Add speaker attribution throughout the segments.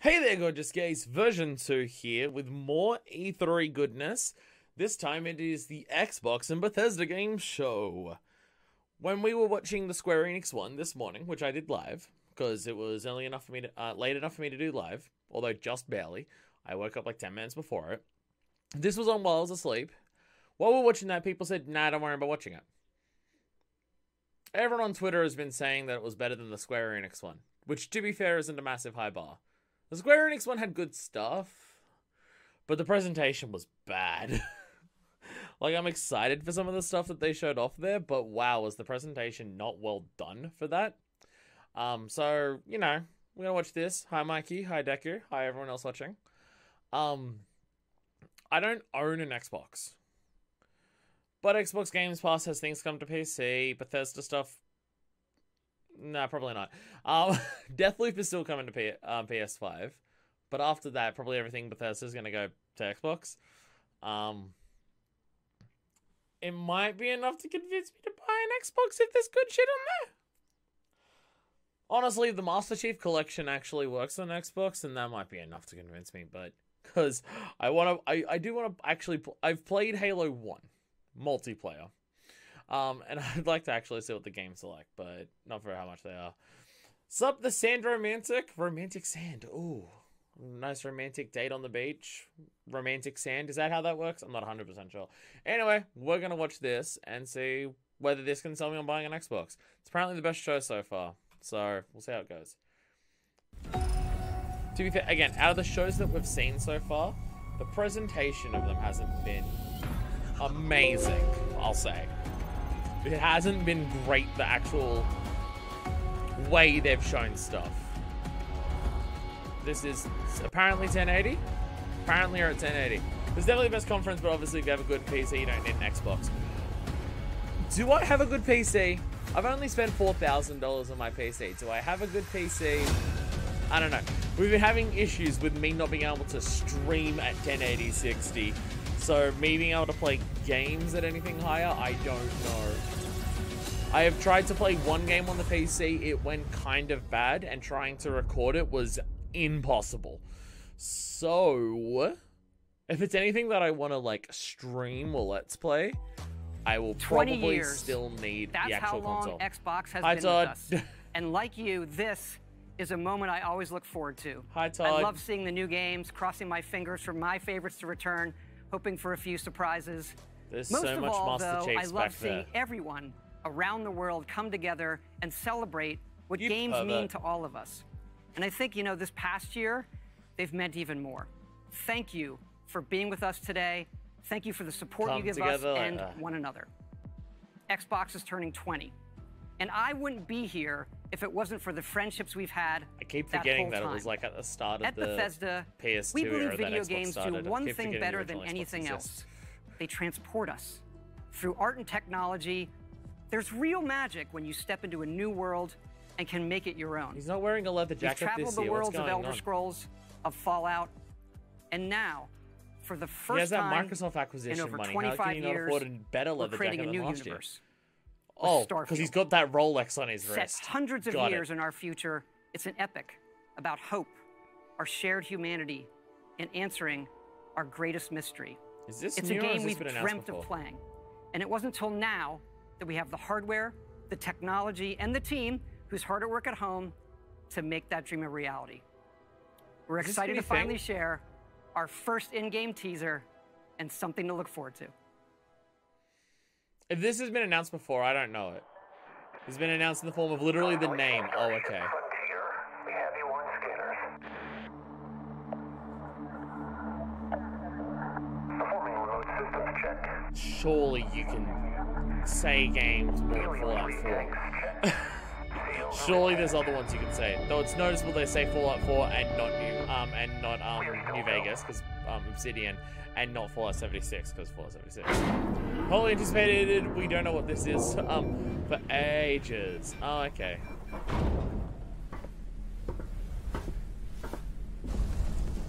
Speaker 1: Hey there, gorgeous gays. Version 2 here with more E3 goodness. This time it is the Xbox and Bethesda game show. When we were watching the Square Enix one this morning, which I did live, because it was early enough for me to, late enough for me to do live, although just barely. I woke up like 10 minutes before it. This was on while I was asleep. While we were watching that, people said, nah, don't worry about watching it. Everyone on Twitter has been saying that it was better than the Square Enix one, which, to be fair, isn't a massive high bar. The Square Enix one had good stuff, but the presentation was bad. Like, I'm excited for some of the stuff that they showed off there, but wow, was the presentation not well done for that. So, you know, we're gonna watch this. Hi, Mikey. Hi, Deku. Hi, everyone else watching. I don't own an Xbox, but Xbox Games Pass has things come to PC, Bethesda stuff. Nah, probably not. Deathloop is still coming to PS5, but after that, probably everything Bethesda is going to go to Xbox. It might be enough to convince me to buy an Xbox if there's good shit on there. Honestly, the Master Chief Collection actually works on Xbox, and that might be enough to convince me. But because I do want to actually. I've played Halo 1 multiplayer. And I'd like to actually see what the games are like, but not for how much they are. Sup, the Sand Romantic? Romantic Sand. Ooh. Nice romantic date on the beach. Romantic Sand. Is that how that works? I'm not 100% sure. Anyway, we're going to watch this and see whether this can sell me on buying an Xbox. It's apparently the best show so far. So, we'll see how it goes. To be fair, again, out of the shows that we've seen so far, the presentation of them hasn't been amazing, I'll say. It hasn't been great, the actual way they've shown stuff. This is apparently 1080. Apparently you're at 1080. It's definitely the best conference, but obviously if you have a good PC, you don't need an Xbox. Do I have a good PC? I've only spent $4,000 on my PC. Do I have a good PC? I don't know. We've been having issues with me not being able to stream at 1080 60. So me being able to play games at anything higher, I don't know. I have tried to play one game on the PC, it went kind of bad, and trying to record it was impossible. So, if it's anything that I want to like stream or let's play, I will probably still need the actual console.
Speaker 2: That's how long Xbox has
Speaker 1: Hi,
Speaker 2: been
Speaker 1: Todd.
Speaker 2: with us. And like you, this is a moment I always look forward to.
Speaker 1: Hi, Todd.
Speaker 2: I love seeing the new games, crossing my fingers for my favorites to return, hoping for a few surprises.
Speaker 1: There's
Speaker 2: Most
Speaker 1: so
Speaker 2: of
Speaker 1: much
Speaker 2: all,
Speaker 1: Master
Speaker 2: though,
Speaker 1: Chiefs
Speaker 2: I love
Speaker 1: back
Speaker 2: seeing
Speaker 1: there.
Speaker 2: everyone around the world come together and celebrate what
Speaker 1: You
Speaker 2: games
Speaker 1: pervert.
Speaker 2: mean to all of us. And I think, you know, this past year, they've meant even more. Thank you for being with us today. Thank you for the support you give us and one another. Xbox is turning 20. And I wouldn't be here if it wasn't for the friendships we've had.
Speaker 1: I keep forgetting that it was like at the start of the
Speaker 2: Bethesda,
Speaker 1: PS2
Speaker 2: we believe
Speaker 1: era that
Speaker 2: video
Speaker 1: Xbox
Speaker 2: games do
Speaker 1: started.
Speaker 2: one thing better than anything else. They transport us. Through art and technology, there's real magic when you step into a new world and can make it your own.
Speaker 1: He's not wearing a leather jacket
Speaker 2: We've traveled
Speaker 1: this
Speaker 2: the
Speaker 1: year.
Speaker 2: worlds
Speaker 1: What's
Speaker 2: of
Speaker 1: going
Speaker 2: Elder
Speaker 1: on?
Speaker 2: Scrolls, of Fallout, and now, for the
Speaker 1: He
Speaker 2: first
Speaker 1: has that
Speaker 2: time
Speaker 1: Microsoft
Speaker 2: in
Speaker 1: acquisition
Speaker 2: over
Speaker 1: money.
Speaker 2: 25
Speaker 1: How can you not
Speaker 2: years,
Speaker 1: afford a better
Speaker 2: we're
Speaker 1: leather
Speaker 2: creating
Speaker 1: jacket
Speaker 2: a new
Speaker 1: than last year?
Speaker 2: universe.
Speaker 1: Oh,
Speaker 2: with
Speaker 1: because he's
Speaker 2: Starfield.
Speaker 1: got that Rolex on his
Speaker 2: Set
Speaker 1: wrist.
Speaker 2: hundreds of
Speaker 1: Got
Speaker 2: years
Speaker 1: it.
Speaker 2: in our future, it's an epic about hope, our shared humanity, and answering our greatest mystery.
Speaker 1: Is this
Speaker 2: It's
Speaker 1: new
Speaker 2: a
Speaker 1: or has
Speaker 2: game
Speaker 1: this
Speaker 2: we've
Speaker 1: been announced
Speaker 2: dreamt
Speaker 1: before?
Speaker 2: of playing. And it wasn't until now that we have the hardware, the technology, and the team who's hard at work at home to make that dream a reality. We're
Speaker 1: Is this
Speaker 2: excited
Speaker 1: gonna
Speaker 2: to
Speaker 1: be a
Speaker 2: finally
Speaker 1: thing?
Speaker 2: share our first in-game teaser and something to look forward to.
Speaker 1: If this has been announced before, I don't know it. It's been announced in the form of literally the name. Oh, okay.
Speaker 3: We have you on scanners. Performing remote systems check.
Speaker 1: Surely you can say games more than Fallout 4. Surely there's other ones you can say. Though it's noticeable they say Fallout 4 and not New Vegas, because Obsidian, and not Fallout 76, because Fallout 76. Wholly anticipated, we don't know what this is, for ages. Oh, okay.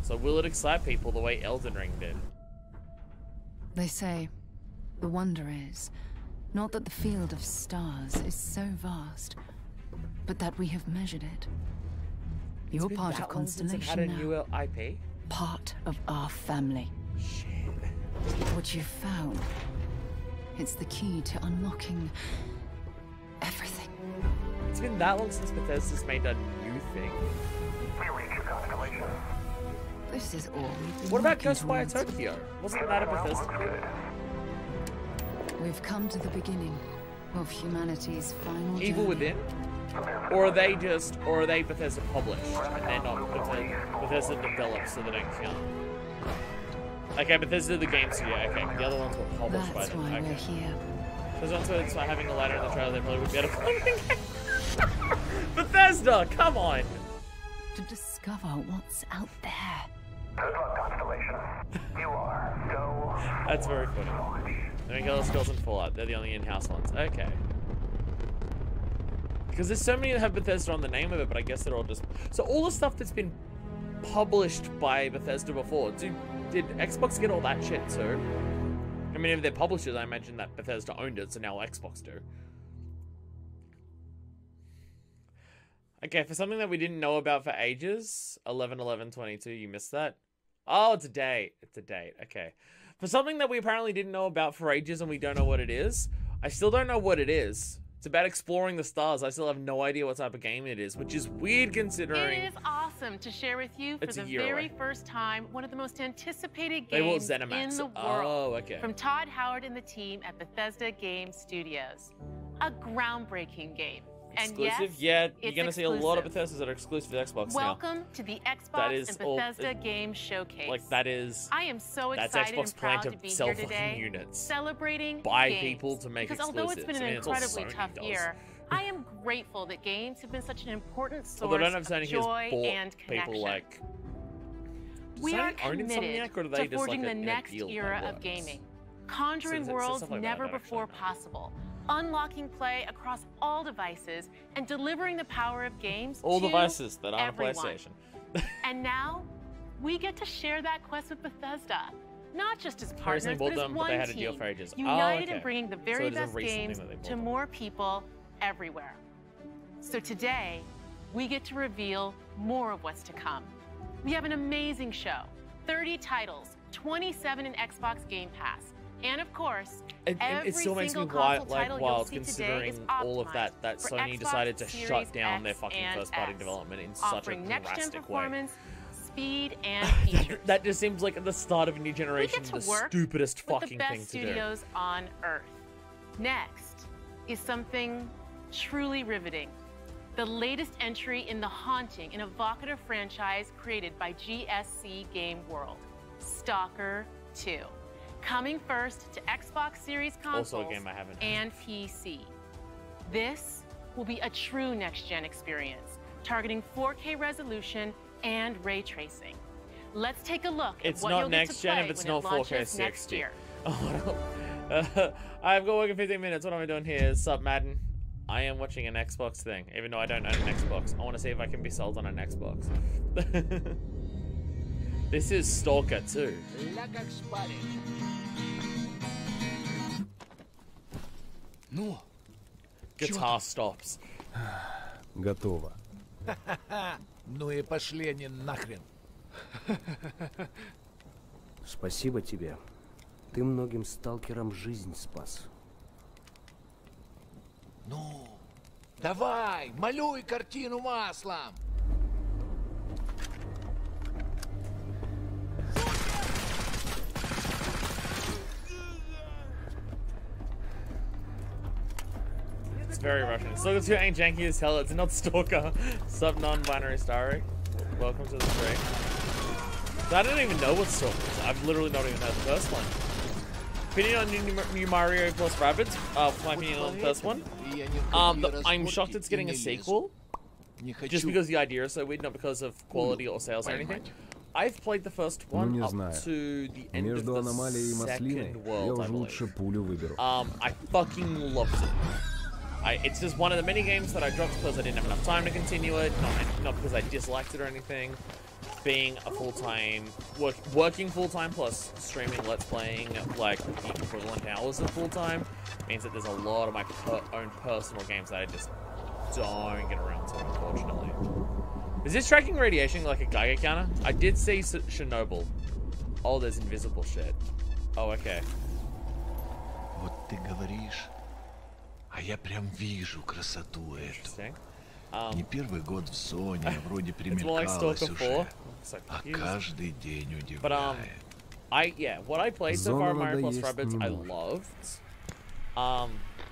Speaker 1: So will it excite people the way Elden Ring did?
Speaker 4: They say, the wonder is, not that the field of stars is so vast, but that we have measured it. You're part of Constellation
Speaker 1: had a new
Speaker 4: now.
Speaker 1: IP?
Speaker 4: Part of our family.
Speaker 1: Shit.
Speaker 4: What you've found, it's the key to unlocking everything.
Speaker 1: It's been that long since Bethesda's made a new thing.
Speaker 3: We reach your constellation.
Speaker 4: This is all we've been
Speaker 1: What about
Speaker 4: working
Speaker 1: Ghostwire
Speaker 4: towards.
Speaker 1: Tokyo? Wasn't that a Bethesda?
Speaker 4: We've come to the beginning of humanity's final
Speaker 1: Evil
Speaker 4: journey.
Speaker 1: Within? Or are they Bethesda published and they're not Bethesda developed, so they don't count? Okay, Bethesda the game studio. Okay, the other ones were published by
Speaker 4: That's
Speaker 1: them.
Speaker 4: why
Speaker 1: Okay.
Speaker 4: we're here.
Speaker 1: Because once it's like having a ladder in the trailer, they probably would be able to. Bethesda, come on!
Speaker 4: To discover what's out there.
Speaker 3: Good luck, Constellation. You are so...
Speaker 1: That's very funny. I mean, Elder Scrolls and Fallout, they're the only in-house ones. Okay. Because there's so many that have Bethesda on the name of it, but I guess they're all just... So all the stuff that's been published by Bethesda before, did Xbox get all that shit too? I mean, if they're publishers, I imagine that Bethesda owned it, so now Xbox do. Okay, for something that we didn't know about for ages, 11/11/22, you missed that? Oh, it's a date. It's a date. Okay. For something that we apparently didn't know about for ages and we don't know what it is, I still don't know what it is. It's about exploring the stars. I still have no idea what type of game it is, which is weird considering...
Speaker 5: It is awesome to share with you for
Speaker 1: It's a
Speaker 5: the
Speaker 1: year
Speaker 5: very
Speaker 1: away.
Speaker 5: first time one of the most anticipated
Speaker 1: They will
Speaker 5: games in
Speaker 1: ZeniMax
Speaker 5: the
Speaker 1: it.
Speaker 5: world.
Speaker 1: Oh, okay.
Speaker 5: From Todd Howard and the team at Bethesda Game Studios. A groundbreaking game.
Speaker 1: Exclusive?
Speaker 5: And yes,
Speaker 1: Yeah, you're
Speaker 5: it's
Speaker 1: going to see a lot of
Speaker 5: exclusive.
Speaker 1: Bethesdas that are exclusive to Xbox
Speaker 5: Welcome to the Xbox
Speaker 1: That is
Speaker 5: and
Speaker 1: all-
Speaker 5: Bethesda Game Showcase.
Speaker 1: now. Like, that is...
Speaker 5: I am so
Speaker 1: That's
Speaker 5: excited
Speaker 1: Xbox
Speaker 5: and proud
Speaker 1: plan
Speaker 5: to
Speaker 1: to
Speaker 5: be
Speaker 1: sell
Speaker 5: here
Speaker 1: fucking
Speaker 5: today,
Speaker 1: units.
Speaker 5: celebrating
Speaker 1: Buy
Speaker 5: games.
Speaker 1: people to make
Speaker 5: because although it's been
Speaker 1: exclusives.
Speaker 5: an
Speaker 1: I mean, it's all
Speaker 5: incredibly
Speaker 1: Sony
Speaker 5: tough
Speaker 1: does.
Speaker 5: year, I am grateful that games have been such an important
Speaker 1: Although I
Speaker 5: source
Speaker 1: don't know if Sony
Speaker 5: of
Speaker 1: has
Speaker 5: joy
Speaker 1: bought
Speaker 5: and connection.
Speaker 1: people like... Does
Speaker 5: We
Speaker 1: Sony
Speaker 5: are
Speaker 1: own Insomniac,
Speaker 5: committed
Speaker 1: or do they
Speaker 5: to
Speaker 1: just
Speaker 5: forging
Speaker 1: like
Speaker 5: the
Speaker 1: a
Speaker 5: next
Speaker 1: deal
Speaker 5: era
Speaker 1: that
Speaker 5: of
Speaker 1: works?
Speaker 5: gaming, conjuring
Speaker 1: So
Speaker 5: worlds
Speaker 1: stuff like that,
Speaker 5: never
Speaker 1: I don't
Speaker 5: before
Speaker 1: actually know.
Speaker 5: possible, unlocking play across all devices, and delivering the power of games
Speaker 1: All
Speaker 5: to
Speaker 1: devices that aren't
Speaker 5: everyone.
Speaker 1: a PlayStation.
Speaker 5: And now, we get to share that quest with Bethesda. Not just as
Speaker 1: Personally
Speaker 5: partners,
Speaker 1: bought
Speaker 5: but as
Speaker 1: them, but
Speaker 5: one
Speaker 1: they had a
Speaker 5: team,
Speaker 1: deal for ages. Oh,
Speaker 5: united
Speaker 1: okay.
Speaker 5: in bringing the
Speaker 1: So
Speaker 5: very
Speaker 1: it is a
Speaker 5: best
Speaker 1: recent thing
Speaker 5: games
Speaker 1: that they bought
Speaker 5: to
Speaker 1: them.
Speaker 5: more people everywhere. So today, we get to reveal more of what's to come. We have an amazing show, 30 titles, 27 in Xbox Game Pass, and of course, every
Speaker 1: It still makes me
Speaker 5: single console title you'll
Speaker 1: wild
Speaker 5: see today
Speaker 1: considering
Speaker 5: is
Speaker 1: all of that
Speaker 5: optimized for
Speaker 1: Sony
Speaker 5: Xbox
Speaker 1: decided to
Speaker 5: Series
Speaker 1: shut down their
Speaker 5: X
Speaker 1: fucking
Speaker 5: and
Speaker 1: first-party
Speaker 5: S,
Speaker 1: development in such a
Speaker 5: offering next-gen
Speaker 1: drastic way.
Speaker 5: performance, speed, and features.
Speaker 1: That just seems like at the start of a new
Speaker 5: We
Speaker 1: generation,
Speaker 5: get to
Speaker 1: the
Speaker 5: work
Speaker 1: stupidest
Speaker 5: with
Speaker 1: fucking
Speaker 5: the
Speaker 1: thing
Speaker 5: best
Speaker 1: to do.
Speaker 5: studios on Earth. Next is something truly riveting. The latest entry in the haunting and evocative franchise created by GSC Game World, Stalker 2. Coming first to Xbox Series consoles
Speaker 1: Also a game I haven't had.
Speaker 5: and PC. This will be a true next-gen experience, targeting 4K resolution and ray tracing. Let's take a look
Speaker 1: It's
Speaker 5: at what
Speaker 1: not
Speaker 5: you'll get
Speaker 1: next
Speaker 5: to
Speaker 1: gen
Speaker 5: play
Speaker 1: if it's
Speaker 5: when
Speaker 1: not
Speaker 5: it
Speaker 1: 4K
Speaker 5: launches next
Speaker 1: 60.
Speaker 5: year.
Speaker 1: Oh, no. I've got working 15 minutes. What am I doing here? Sup, Madden? I am watching an Xbox thing, even though I don't own an Xbox. I want to see if I can be sold on an Xbox. This is Stalker 2.
Speaker 6: Ну,
Speaker 1: Guitar stops.
Speaker 7: Готово.
Speaker 6: ну и пошли они нахрен.
Speaker 7: Спасибо тебе. Ты многим сталкерам жизнь спас.
Speaker 6: Ну, давай, малюй картину маслом.
Speaker 1: It's very Russian. Stalker 2 ain't janky as hell. It's not Stalker. Sub non-binary starry. Welcome to the stream. So I don't even know what Stalker is. I've literally not even heard the first one. Opinion on new Mario plus Rabbids? My opinion on the first one. I'm shocked it's getting a sequel. Just because the idea is so weird, not because of quality or sales or anything. I've played the first one
Speaker 7: не
Speaker 1: up
Speaker 7: знаю.
Speaker 1: to the end
Speaker 7: Между
Speaker 1: of the
Speaker 7: аномалией и маслиной
Speaker 1: second
Speaker 7: я
Speaker 1: world, I
Speaker 7: уже лучше
Speaker 1: believe.
Speaker 7: пулю выберу.
Speaker 1: I fucking loved it. It's just one of the many games that I dropped because I didn't have enough time to continue it, not because I disliked it or anything. Being a full-time, working full-time plus streaming Let's Playing like the equivalent hours of full-time means that there's a lot of my own personal games that I just don't get around to, unfortunately. Is this tracking radiation like a Geiger counter? I did see Chernobyl. Oh, there's invisible shit. Oh, okay.
Speaker 6: Вот ты говоришь, а я прям вижу красоту эту. Не первый год в зоне, а вроде примелькалось уже, а каждый день удивляет.
Speaker 1: What I played so far in Mario Plus Rabbids, I loved.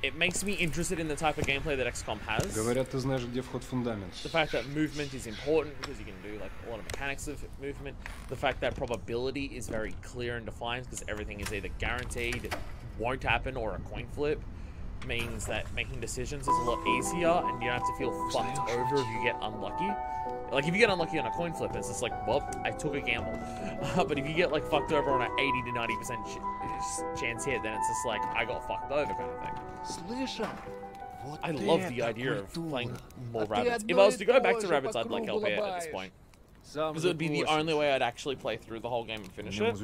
Speaker 1: It makes me interested in the type of gameplay that XCOM has.
Speaker 8: Говорят, ты знаешь, где вход фундамент.
Speaker 1: The fact that movement is important because you can do like a lot of mechanics of movement. The fact that probability is very clear and defined because everything is either guaranteed, won't happen, or a coin flip means that making decisions is a lot easier and you don't have to feel fucked over if you get unlucky. Like if you get unlucky on a coin flip, it's just like, well, I took a gamble. But if you get like fucked over on an 80 to 90% chance hit, then it's just like, I got fucked over kind of thing. I love the idea of playing more Rabbids. If I was to go back to Rabbids, I'd like LP at this point. Because it would be the only way I'd actually play through the whole game and finish it.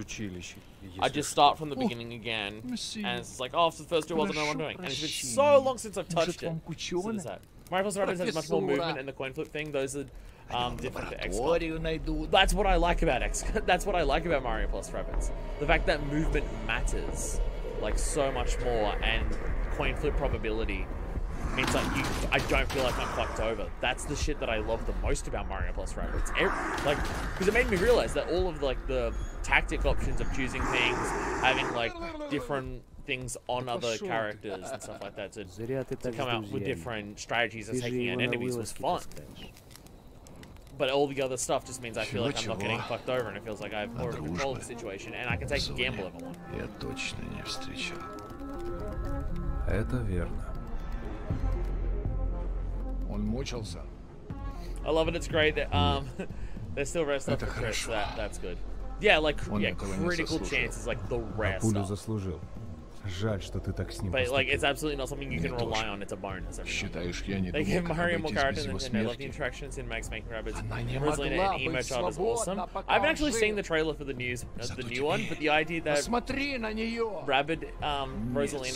Speaker 1: I'd just start from the beginning again, and it's just like, oh, after the first two, I don't know what I'm doing. And it's been so long since I've touched it. So there's that. Mario Plus Rabbids has much more movement, and the coin flip thing, those are different to XCOM. That's what I like about That's what I like about Mario Plus Rabbids. The fact that movement matters, like, so much more, and coin flip probability means like I don't feel like I'm fucked over. That's the shit that I love the most about Mario Plus Rabbids. Like, because it made me realize that all of like the tactic options of choosing things, having like different things on other characters and stuff like that to come out with different strategies of taking out enemies was fun. But all the other stuff just means I feel like I'm not getting fucked over, and it feels like I have more control of the situation, and I can take a gamble if I want.
Speaker 6: Я точно не встречал.
Speaker 8: Это верно.
Speaker 6: Он мучился.
Speaker 1: I love it. It's great that there's still rest up for Chris. That's good. Yeah, like critical chances, like the rest.
Speaker 8: Пулю заслужил. Жаль, что ты так с ним
Speaker 1: But like, it's absolutely not something you can rely on. It's a bonus. They give Mario more character than Nintendo. I love the interactions in Max making Rabbids. Rosalina and Emo Child is awesome. I haven't actually seen the trailer for the new one, but the idea that Rosalina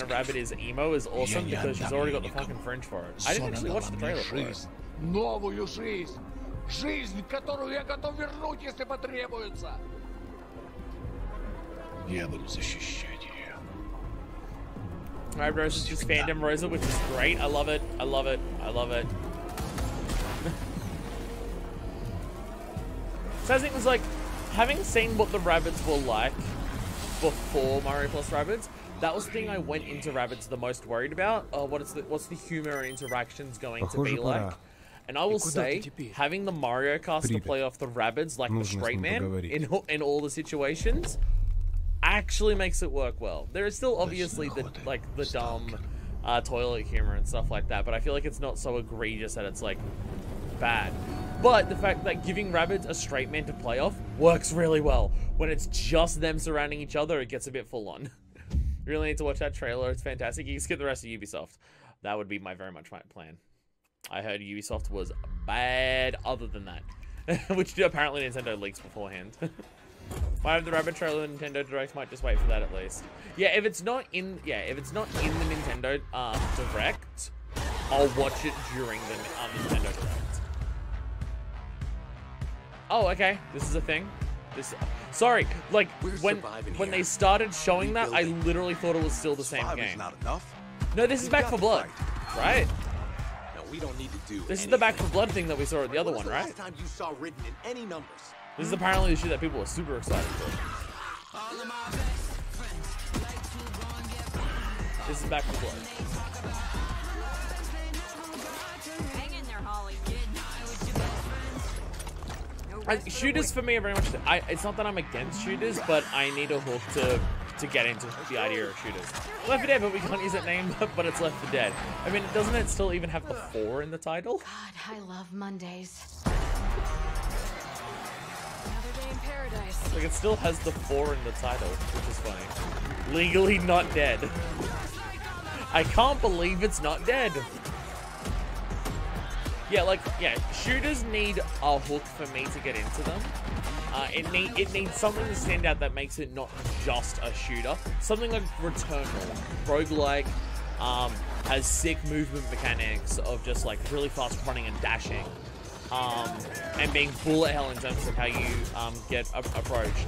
Speaker 1: Rabbid is emo is awesome because she's already got the fucking fringe for it. I didn't actually watch the trailer for it.
Speaker 6: Новую жизнь. Жизнь, которую я готов вернуть, если потребуется. Я буду защищать.
Speaker 1: Alright, Rose is just fandom Rosa, which is great. I love it. I love it. I love it. So I think it was like, having seen what the Rabbids were like before Mario Plus Rabbids, that was the thing I went into Rabbids the most worried about. What's the humor and interactions going to be like? And I will say, having the Mario cast to play off the Rabbids like the straight man in all the situations actually makes it work well. There is still obviously the dumb toilet humor and stuff like that, but I feel like it's not so egregious that it's like bad. But the fact that giving Rabbids a straight man to play off works really well. When it's just them surrounding each other, it gets a bit full on. You really need to watch that trailer. It's fantastic. You can skip the rest of Ubisoft. That would be very much my plan. I heard Ubisoft was bad other than that, which apparently Nintendo leaks beforehand. Might have the Rabbid trailer in Nintendo Direct, might just wait for that at least. Yeah, if it's not in the Nintendo Direct, I'll watch it during the Nintendo Direct. Oh, okay. This is a thing. Sorry, like when they started showing that, I literally thought it was still the same game. No, this is Back 4 Blood, right?
Speaker 9: No, we don't need to do.
Speaker 1: This is the Back 4 Blood thing that we saw at the other one, right?
Speaker 9: Last time you saw written in any numbers.
Speaker 1: This is apparently the shit that people are super excited for. This is Back 4 Blood.
Speaker 10: Hang in there, Holly.
Speaker 1: Shooters for me are very much. It's not that I'm against shooters, but I need a hook to get into the idea of shooters. Left 4 Dead, but we can't use that name, but it's Left 4 Dead. I mean, doesn't it still even have the 4 in the title?
Speaker 10: God, I love Mondays. Another day in paradise.
Speaker 1: Like, it still has the 4 in the title, which is funny. Legally not dead. I can't believe it's not dead. Yeah, like, yeah, shooters need a hook for me to get into them. It needs something to stand out that makes it not just a shooter. Something like Returnal, roguelike, has sick movement mechanics of just like really fast running and dashing. and being bullet hell in terms of how you get approached.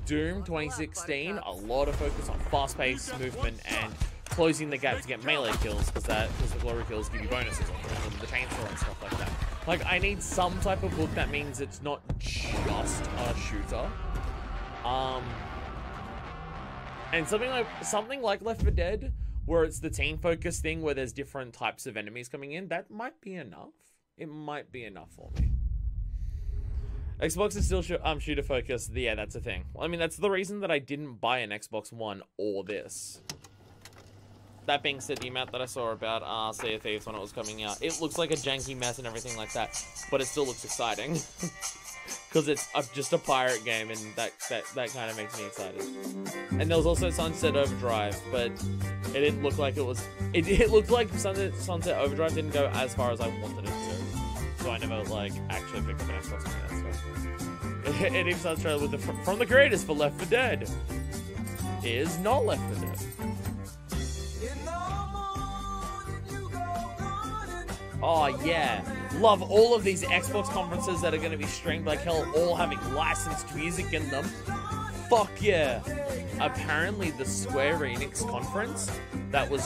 Speaker 1: Doom 2016, a lot of focus on fast-paced movement and closing the gap to get melee kills, because the glory kills give you bonuses on the chainsaw and stuff like that. Like, I need some type of book that means it's not just a shooter. And something like Left 4 Dead, where it's the team-focused thing where there's different types of enemies coming in, that might be enough. It might be enough for me. Xbox is still shooter focused. Yeah, that's a thing. I mean, that's the reason that I didn't buy an Xbox One or this. That being said, the amount that I saw about Sea of Thieves when it was coming out, it looks like a janky mess and everything like that, but it still looks exciting. Because it's just a pirate game, and that kind of makes me excited. And there was also Sunset Overdrive, but it didn't look like it was... It looked like Sunset Overdrive didn't go as far as I wanted it to. So I never, like, actually picked up an Xbox on that stuff. It even starts trailer with from the creators for Left 4 Dead. Is not Left 4 Dead. Oh, yeah. Love all of these Xbox conferences that are going to be streamed like hell, all having licensed music in them. Fuck yeah. Apparently, the Square Enix conference that was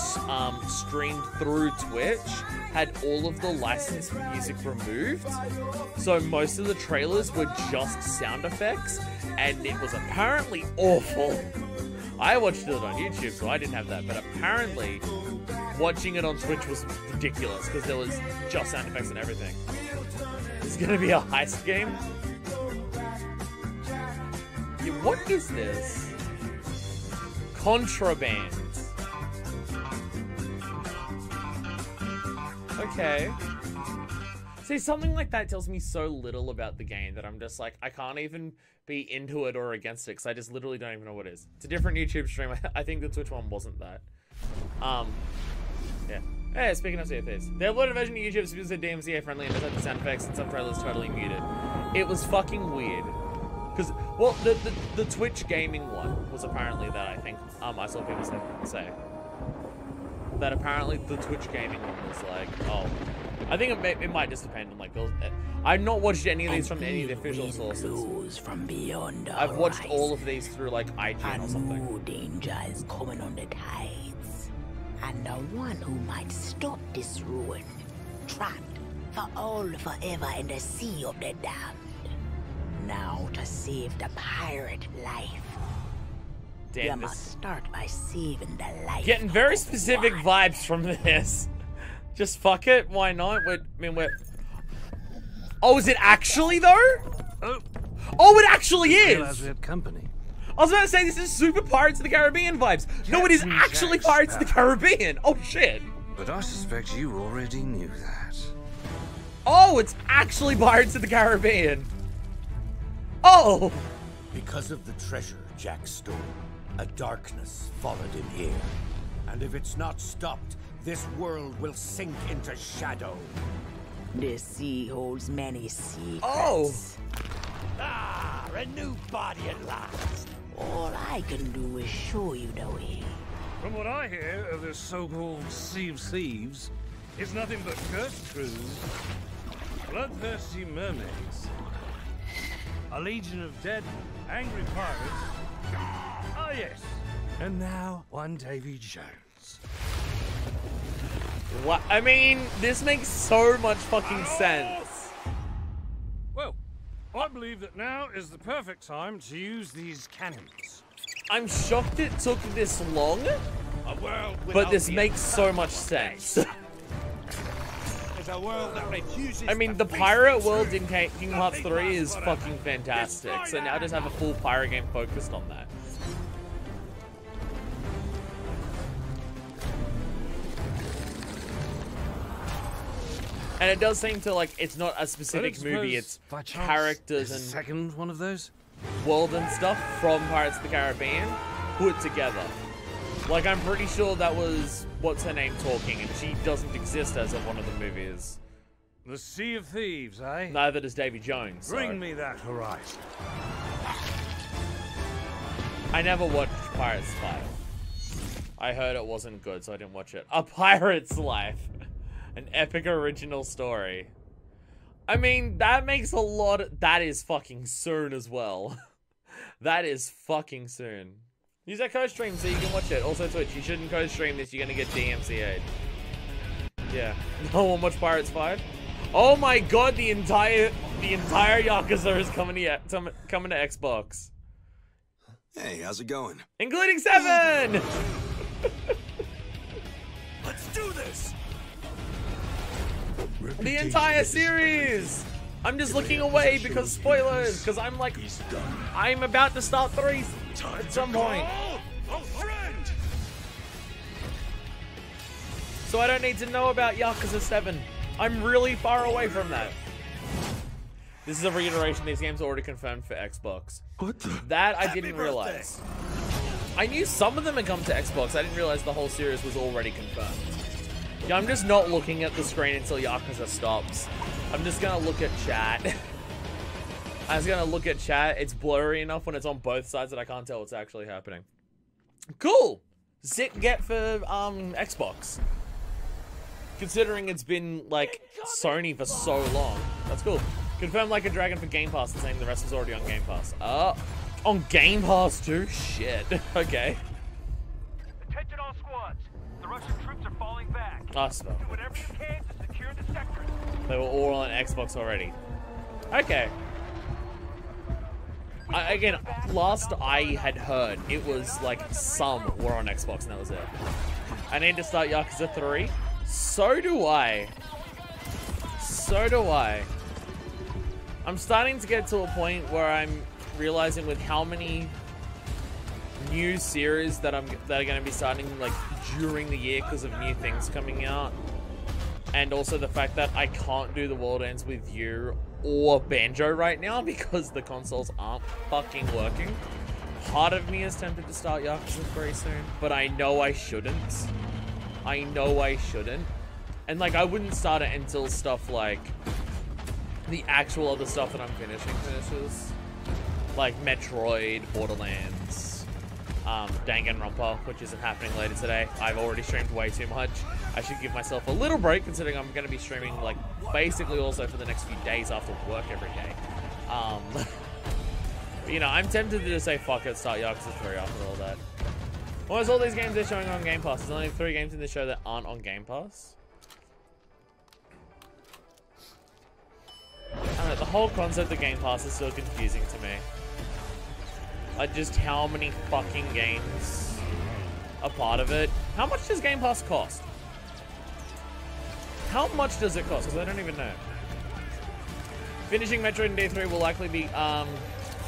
Speaker 1: streamed through Twitch had all of the licensed music removed. So most of the trailers were just sound effects, and it was apparently awful. I watched it on YouTube, so I didn't have that, but apparently watching it on Twitch was ridiculous because there was just sound effects and everything. It's gonna be a heist game? Yeah, what is this? Contraband. Okay. See, something like that tells me so little about the game that I'm just like, I can't even be into it or against it because I just literally don't even know what it is. It's a different YouTube stream. I think the Twitch one wasn't that. Yeah. Hey, speaking of Sea of Thieves, they uploaded a version of YouTube specifically DMCA friendly and doesn't have the sound effects and some trailers totally muted. It was fucking weird. Because, well, the Twitch gaming one was apparently that, I think. I saw people say that apparently the Twitch gaming one was like, oh, I think it might just depend on like those. I've not watched any of these from any of the official sources.
Speaker 11: From beyond
Speaker 1: I've watched all of these through like IGN or something.
Speaker 11: New danger is coming on the tides, and the one who might stop this ruin, trapped for all forever in the sea of the damned. Now to save the pirate life.
Speaker 1: Damn,
Speaker 11: you must start by saving the life.
Speaker 1: Getting very specific vibes from this. Just fuck it, why not? We're... Oh, is it actually though? Oh, it actually is!
Speaker 8: Company.
Speaker 1: I was about to say, this is super Pirates of the Caribbean vibes. No, it is actually Pirates of the Caribbean. Oh, shit.
Speaker 8: But I suspect you already knew that.
Speaker 1: Oh, it's actually Pirates of the Caribbean. Oh!
Speaker 12: Because of the treasure Jack stole, a darkness followed him here. And if it's not stopped, this world will sink into shadow.
Speaker 11: This sea holds many secrets.
Speaker 1: Oh!
Speaker 12: Ah, a new body at last.
Speaker 11: All I can do is show you the way.
Speaker 13: From what I hear of this so-called Sea of Thieves, it's nothing but cursed crews, bloodthirsty mermaids, a legion of dead, angry pirates. Ah, yes. And now, one Davy Jones.
Speaker 1: What? I mean, this makes so much fucking sense.
Speaker 13: Well, I believe that now is the perfect time to use these cannons.
Speaker 1: I'm shocked it took this long, but this makes so much sense.
Speaker 12: A world that refuses
Speaker 1: I mean, the pirate world in Kingdom Hearts 3 is fucking fantastic, so now just have a full pirate game focused on that. And it does seem to, like, it's not a specific movie, it's characters and
Speaker 8: second one of those
Speaker 1: world and stuff from Pirates of the Caribbean put together. Like, I'm pretty sure that was what's her name talking, and she doesn't exist as of one of the movies.
Speaker 13: The Sea of Thieves, eh?
Speaker 1: Neither does Davy Jones. So.
Speaker 13: Bring me that horizon.
Speaker 1: I never watched Pirate's Life. I heard it wasn't good, so I didn't watch it. A Pirate's Life. An epic original story. I mean, that makes a lot of... That is fucking soon as well. That is fucking soon. Use that code stream so you can watch it. Also Twitch, you shouldn't code stream this, you're gonna get DMCA'd. Yeah. No one watch Pirates 5? Oh my god, the entire Yakuza is coming to Xbox.
Speaker 14: Hey, how's it going?
Speaker 1: Including 7!
Speaker 14: Let's do this!
Speaker 1: The entire series! I'm just looking away because spoilers, because I'm like, I'm about to start 3 at some point. So I don't need to know about Yakuza 7. I'm really far away from that. This is a reiteration, these games are already confirmed for Xbox.
Speaker 14: What the?
Speaker 1: That I didn't realize. I knew some of them had come to Xbox, I didn't realize the whole series was already confirmed. Yeah, I'm just not looking at the screen until Yakuza stops. I'm just gonna look at chat. I was gonna look at chat. It's blurry enough when it's on both sides that I can't tell what's actually happening. Cool! Sit get for Xbox. Considering it's been like Sony for so long. That's cool. Confirmed Like a Dragon for Game Pass, the same the rest was already on Game Pass. On Game Pass too? Shit. Okay.
Speaker 15: Attention all squads. The Russian troops are falling back.
Speaker 1: Awesome.
Speaker 15: Do whatever you can to secure the sector.
Speaker 1: They were all on Xbox already. Okay. Again, last I had heard, it was like some were on Xbox and that was it. I need to start Yakuza 3. So do I. So do I. I'm starting to get to a point where I'm realizing with how many new series that are going to be starting like during the year because of new things coming out, and also the fact that I can't do The World Ends With You or Banjo right now because the consoles aren't fucking working. Part of me is tempted to start Yakuza 3 soon, but I know I shouldn't. I know I shouldn't. And like I wouldn't start it until stuff like the actual other stuff that I'm finishing finishes. Like Metroid, Borderlands, Danganronpa, which isn't happening later today. I've already streamed way too much. I should give myself a little break considering I'm going to be streaming like basically also for the next few days after work every day. You know, I'm tempted to just say fuck it, start Yakuza 3 after all that. Almost all these games they're showing on Game Pass. There's only 3 games in the show that aren't on Game Pass. I don't know, the whole concept of Game Pass is still confusing to me. Like just how many fucking games are part of it. How much does Game Pass cost? How much does it cost? Because I don't even know. Finishing Metroid and D3 will likely be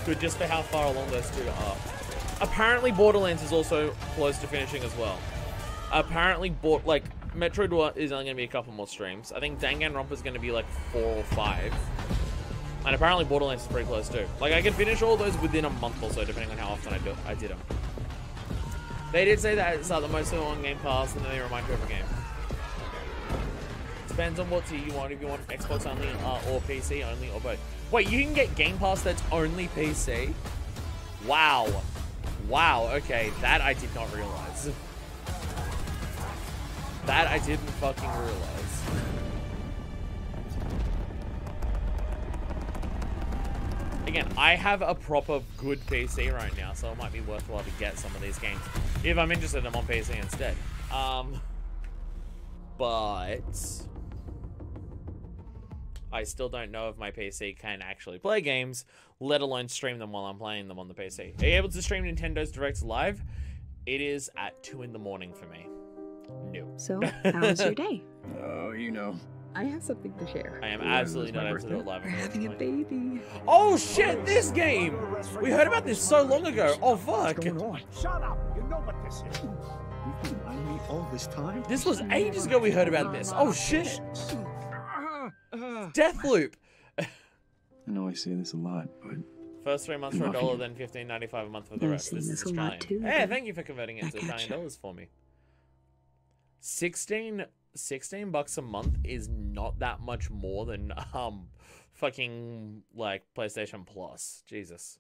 Speaker 1: good just for how far along those two are. Apparently Borderlands is also close to finishing as well. Apparently Metroid is only going to be a couple more streams. I think Danganronpa is going to be like 4 or 5. And apparently Borderlands is pretty close too. Like I can finish all those within a month or so depending on how often I did them. They did say that it's the most on Game Pass and then they remind you every game. Depends on what tier you want, if you want Xbox only or PC only or both. Wait, you can get Game Pass that's only PC? Wow. Wow, okay, that I did not realize. That I didn't fucking realize. Again, I have a proper good PC right now, so it might be worthwhile to get some of these games if I'm interested in them on PC instead. But I still don't know if my PC can actually play games, let alone stream them while I'm playing them on the PC. Are you able to stream Nintendo's Direct live? It is at 2 in the morning for me. No.
Speaker 16: So, how was your day?
Speaker 14: Oh, you know.
Speaker 16: I have something to share.
Speaker 1: I am absolutely not able to do it live.
Speaker 16: We're having a baby.
Speaker 1: Oh shit, this game! We heard about this so long ago. Oh fuck.
Speaker 17: What's going on? Shut up! You know what this is. You've been lying to me all this time?
Speaker 1: This was ages ago we heard about this. Oh shit. Deathloop.
Speaker 14: I know I say this a lot, but
Speaker 1: first 3 months for $1, then $15.95 a month for the rest. This is Australian. Hey, thank you for converting it to Australian dollars for me. 16 bucks a month is not that much more than fucking like PlayStation Plus. Jesus.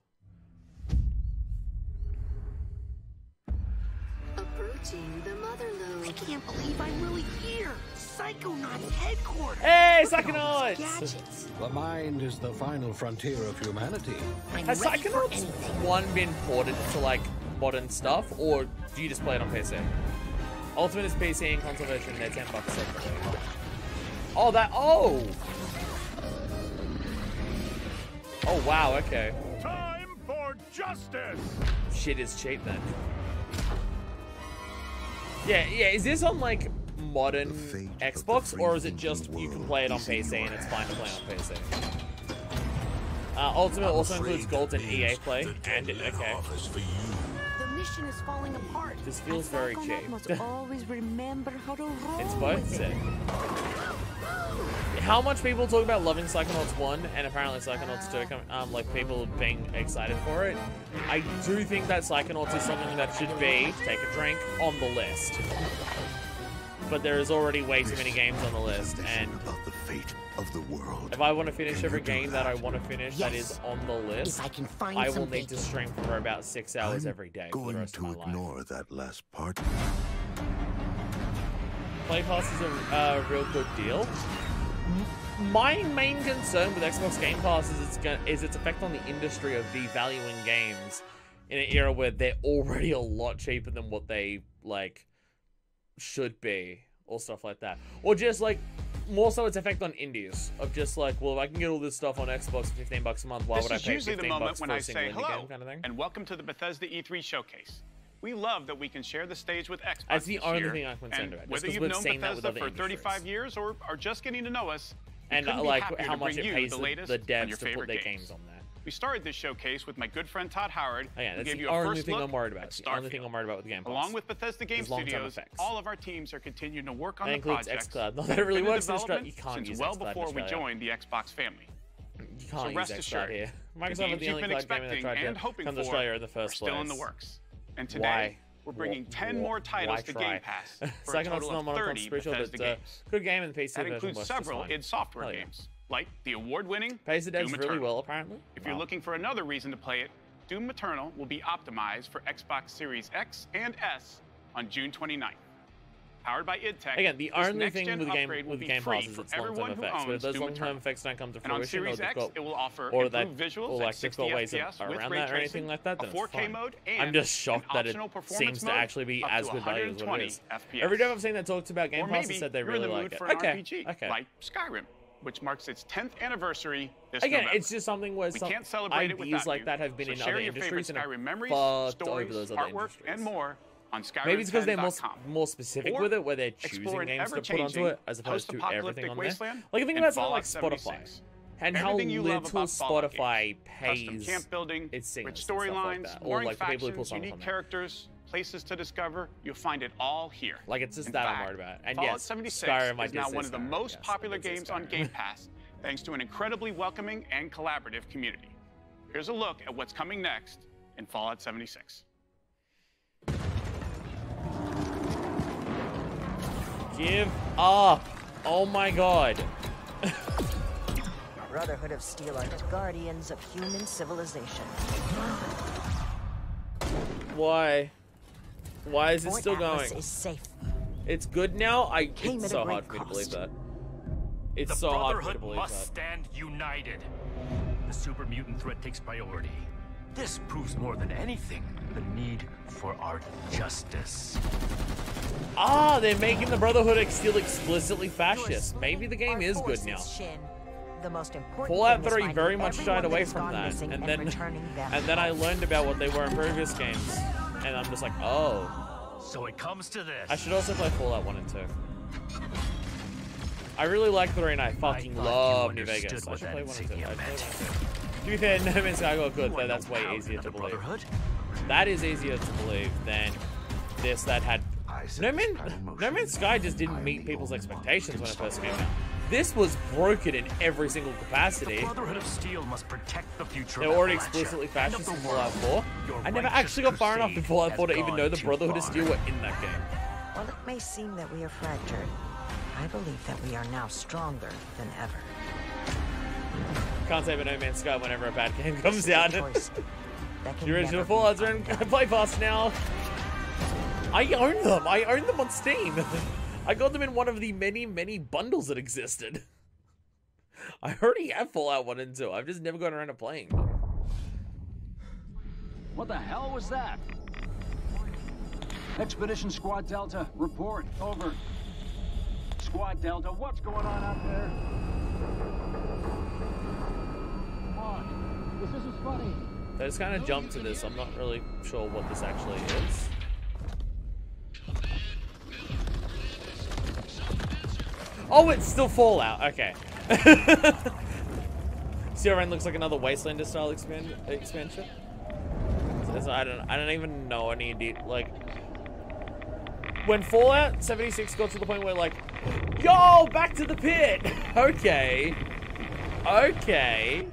Speaker 11: Approaching the Motherlode. I can't believe I'm really here. Psychonauts headquarters.
Speaker 1: Hey, Psychonauts!
Speaker 18: The mind is the final frontier of humanity.
Speaker 1: Has Psychonauts 1 been ported to like modern stuff, or do you just play it on PC? Ultimate is PC and console version. They're $10 separately. Oh, that. Oh. Oh wow. Okay.
Speaker 15: Time for justice.
Speaker 1: Shit is cheap then. Yeah. Is this on like modern Xbox, or is it just you can play it on PC and it's fine to play on PC? Ultimate also includes gold and EA Play, and okay.
Speaker 11: The mission is falling apart.
Speaker 1: This feels very cheap.
Speaker 11: Must always remember how to roll
Speaker 1: It's both sick. How much people talk about loving Psychonauts 1 and apparently Psychonauts 2, like people being excited for it. I do think that Psychonauts is something that should be, take a drink, on the list. But there is already way too many games on the list, and
Speaker 6: about the fate of the world.
Speaker 1: If I want to finish every game that I want to finish that is on the list, I will need to stream for about 6 hours every day for the rest of my life.
Speaker 6: Ignore that last part.
Speaker 1: Play Pass is a real good deal. My main concern with Xbox Game Pass is its effect on the industry of devaluing games in an era where they're already a lot cheaper than what they like should be, or stuff like that, or just like more so its effect on indies of just like, well, if I can get all this stuff on Xbox for $15 a month, why would I pay $15 for a single indie game kind of thing?
Speaker 19: And welcome to the Bethesda E3 showcase. We love that we can share the stage with Xbox.
Speaker 1: That's the only thing I'm concerned about.
Speaker 19: Whether you've known Bethesda for 35 years or are just getting to know us,
Speaker 1: and like how much it pays the devs to put their games on there.
Speaker 19: We started this showcase with my good friend Todd Howard.
Speaker 1: That's the only thing I'm worried about. The only thing I'm worried about with the Game Pass.
Speaker 19: Along with Bethesda Game Studios, all of our teams are continuing to work on the
Speaker 1: includes
Speaker 19: projects.
Speaker 1: xCloud. Not that it really works in Australia. You can't use
Speaker 19: well
Speaker 1: xCloud
Speaker 19: before we joined the Xbox family.
Speaker 1: You can't use xCloud here. Microsoft is the only cloud gaming that tried to come to Australia in the first place.
Speaker 19: Still in the works. And today, we're bringing 10 more titles to Game Pass for a total of 30 Bethesda games.
Speaker 1: Good game in the PC
Speaker 19: that includes several id Software games, like the award-winning
Speaker 1: pays the devs
Speaker 19: Doom
Speaker 1: really
Speaker 19: Eternal.
Speaker 1: well, apparently.
Speaker 19: If you're looking for another reason to play it, Doom Eternal will be optimized for Xbox Series X and S on June 29th. Powered by id Tech.
Speaker 1: Again, the only thing with Game Pass is its long-term effects, but if those long-term effects don't come to fruition, or they've got,
Speaker 19: it will offer
Speaker 1: or that,
Speaker 19: visuals
Speaker 1: or like they've got ways around that or anything like that, then it's fine. I'm just shocked that it seems to actually be as good value as what it is. Every time I've seen that talked about Game Pass, has said they really like it. Okay,
Speaker 19: like Skyrim, which marks its 10th anniversary this
Speaker 1: Again,
Speaker 19: November.
Speaker 1: it's just something where some
Speaker 19: can't celebrate it
Speaker 1: ideas like that have been in other industries and
Speaker 19: Skyrim memories,
Speaker 1: fucked
Speaker 19: stories,
Speaker 1: over those other
Speaker 19: artwork,
Speaker 1: industries.
Speaker 19: and more on Skyrim.
Speaker 1: Maybe it's because they're more specific with it, where they're choosing games to put onto it as opposed to everything on there. Like, think about something like Spotify and how little Spotify pays its singers,
Speaker 19: rich storylines,
Speaker 1: like or like the people who put songs
Speaker 19: unique
Speaker 1: on there.
Speaker 19: characters, places to discover. You'll find it all here.
Speaker 1: Like, it's just
Speaker 19: In
Speaker 1: that
Speaker 19: fact,
Speaker 1: I'm worried about. And
Speaker 19: Fallout
Speaker 1: yes,
Speaker 19: 76
Speaker 1: Skyrim
Speaker 19: is now one of the most popular games on Game Pass, thanks to an incredibly welcoming and collaborative community. Here's a look at what's coming next in Fallout 76.
Speaker 1: Give up! Oh my god.
Speaker 20: Brotherhood of Steel are the guardians of human civilization.
Speaker 1: Why? Why is it still going?
Speaker 20: Is safe.
Speaker 1: It's good now? It's so hard for me to believe that. It's so hard for me to believe that.
Speaker 21: The Brotherhood must stand united. The super mutant threat takes priority. This proves more than anything the need for our justice.
Speaker 1: Ah, they're making the Brotherhood still explicitly fascist. Maybe the game is good now.
Speaker 20: The most important
Speaker 1: Fallout 3 very much shied away from that, and then I learned about what they were in previous games, and I'm just like, oh.
Speaker 21: So it comes to this.
Speaker 1: I should also play Fallout 1 and 2. I really like 3 and I fucking love New Vegas. I should play 1 and 2. To be fair, No Man's Sky got good, though that's way easier to believe. That is easier to believe than this that had... No Man's Sky just didn't meet people's expectations when it first came out. This was broken in every single capacity.
Speaker 21: The Brotherhood of Steel must protect the future.
Speaker 1: They're already explicitly fascist in Fallout 4. I never actually got far enough in Fallout 4 to even know the Brotherhood of Steel were in that game.
Speaker 20: While it may seem that we are fractured, I believe that we are now stronger than ever.
Speaker 1: Can't say about No Man's Sky whenever a bad game comes out. The original Fallout's are in Play Pass now. I own them. I own them on Steam. I got them in one of the many, many bundles that existed. I already have Fallout 1 and 2. I've just never gotten around to playing them.
Speaker 2: What the hell was that? Expedition Squad Delta, report. Over. Squad Delta, what's going on out there? Come on. This isn't funny.
Speaker 1: I just kind of jumped to this. I'm not really sure what this actually is. Oh, it's still Fallout. Okay. CRN looks like another Wastelander style expansion. So I don't even know any like when Fallout 76 got to the point where like, yo, back to the pit. Okay. Okay.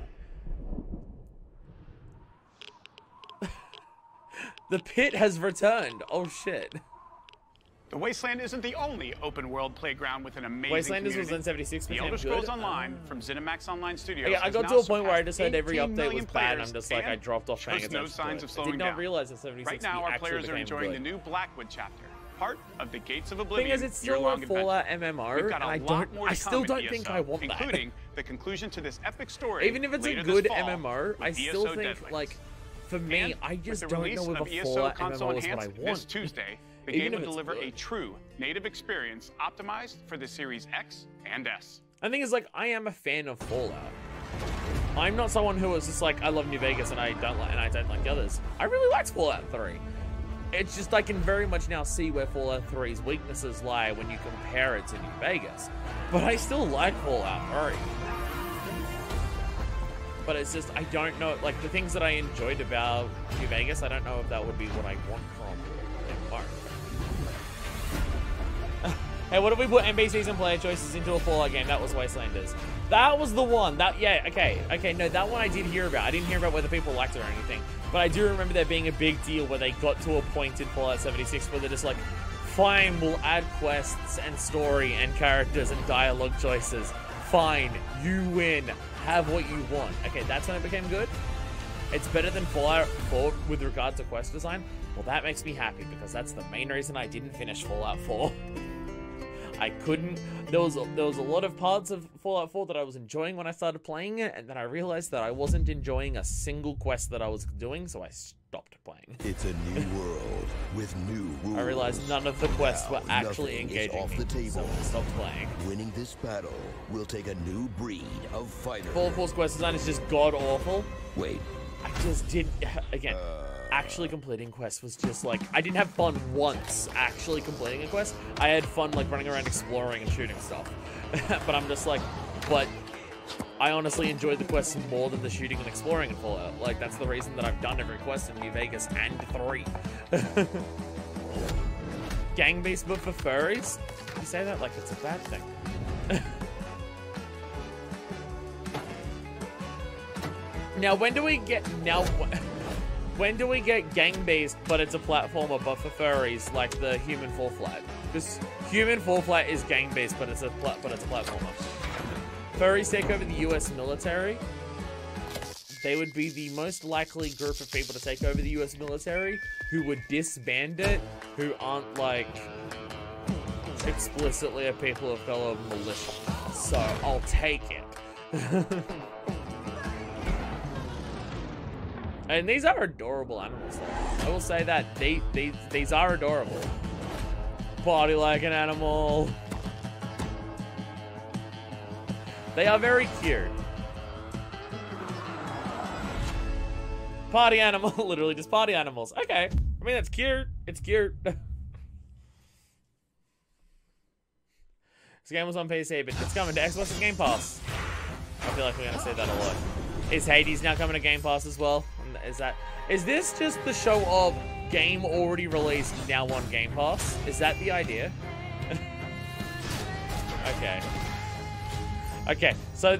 Speaker 1: The pit has returned. Oh shit.
Speaker 19: The Wasteland isn't the only open-world playground with an amazing
Speaker 1: Wastelanders was in 76.
Speaker 19: The Elder Scrolls Online from ZeniMax Online Studios.
Speaker 1: Yeah, I got to a point where I just heard every update was bad, and I'm just like, I dropped off paying attention.
Speaker 19: No signs of
Speaker 1: I
Speaker 19: slowing
Speaker 1: did not realize that 76
Speaker 19: right now, our players are enjoying the new Blackwood chapter, part of the Gates of Oblivion.
Speaker 1: Thing is, it's still a Fallout MMO, and I still don't think I want that.
Speaker 19: Including the conclusion to this epic story.
Speaker 1: Even if it's a good MMO, I still think like, for me, I just don't know if a Fallout MMO is what I want.
Speaker 19: This Tuesday. The game will deliver a true native experience optimized for the Series X and S.
Speaker 1: The thing is, like, I am a fan of Fallout. I'm not someone who is just like, I love New Vegas and I don't like the others. I really liked Fallout 3. It's just I can very much now see where Fallout 3's weaknesses lie when you compare it to New Vegas. But I still like Fallout 3. But it's just, I don't know, like, the things that I enjoyed about New Vegas, I don't know if that would be what I want from MMO. Hey, what if we put NPCs and player choices into a Fallout game? That was Wastelanders. That was the one. Yeah, okay, no, that one I did hear about. I didn't hear about whether people liked it or anything. But I do remember there being a big deal where they got to a point in Fallout 76 where they're just like, fine, we'll add quests and story and characters and dialogue choices. Fine, you win. Have what you want. Okay, that's when it became good. It's better than Fallout 4 with regard to quest design. Well, that makes me happy because that's the main reason I didn't finish Fallout 4. I couldn't. There was a lot of parts of Fallout 4 that I was enjoying when I started playing it, and then I realized that I wasn't enjoying a single quest that I was doing, so I stopped playing.
Speaker 22: It's a new world with new rules.
Speaker 1: I realized none of the quests were actually engaging
Speaker 22: off
Speaker 1: me,
Speaker 22: the table.
Speaker 1: so I stopped playing.
Speaker 22: Winning this battle will take a new breed of fighter.
Speaker 1: Fallout 4's quest design is just god-awful.
Speaker 22: Wait.
Speaker 1: I just did, again, actually completing quests was just like, I didn't have fun once actually completing a quest. I had fun like running around exploring and shooting stuff. But I'm just like, but I honestly enjoyed the quests more than the shooting and exploring in Fallout. Like, that's the reason that I've done every quest in New Vegas and 3. Gang beast but for furries? You say that like it's a bad thing. Now, when do we get gang-based, but it's a platformer, but for furries, like the Human Fall Flat? Because Human Fall Flat is gang-based, but it's a platformer. Furries take over the US military. They would be the most likely group of people to take over the US military who would disband it, who aren't, like, explicitly a people of color militia. So, I'll take it. And these are adorable animals, though. I will say that. These are adorable. Body like an animal. They are very cute. Party animal. Literally just party animals. Okay. I mean, that's cute. It's cute. This game was on PC, but it's coming to Xbox and Game Pass. I feel like we're going to say that a lot. Is Hades now coming to Game Pass as well? Is this just the show of game already released, now on Game Pass? Is that the idea? Okay. Okay, so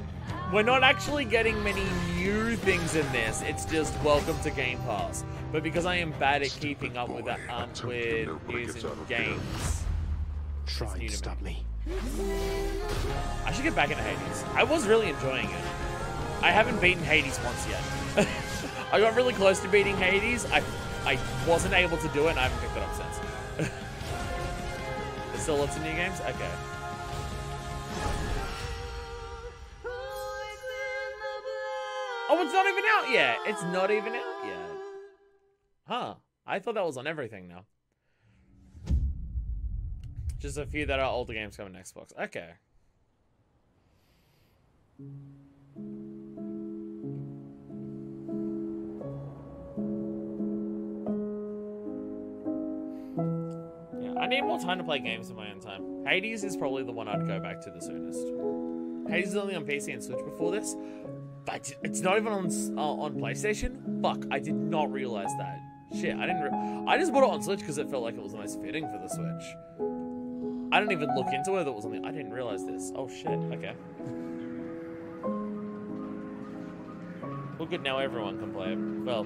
Speaker 1: we're not actually getting many new things in this. It's just welcome to Game Pass. But because I am bad at keeping up with that, with news and games,
Speaker 17: try to stop me.
Speaker 1: I should get back into Hades. I was really enjoying it. I haven't beaten Hades once yet. I got really close to beating Hades. I wasn't able to do it, and I haven't picked it up since. There's still lots of new games? Okay. Oh, it's not even out yet. It's not even out yet. Huh. I thought that was on everything now. Just a few that are older games coming to Xbox. Okay. Yeah, I need more time to play games in my own time. Hades is probably the one I'd go back to the soonest. Hades is only on PC and Switch before this. But it's not even on PlayStation? Fuck, I did not realize that. Shit, I just bought it on Switch because it felt like it was the most fitting for the Switch. I didn't even look into whether it was on the... I didn't realize this. Oh shit, okay. Well, good, now everyone can play it. Well,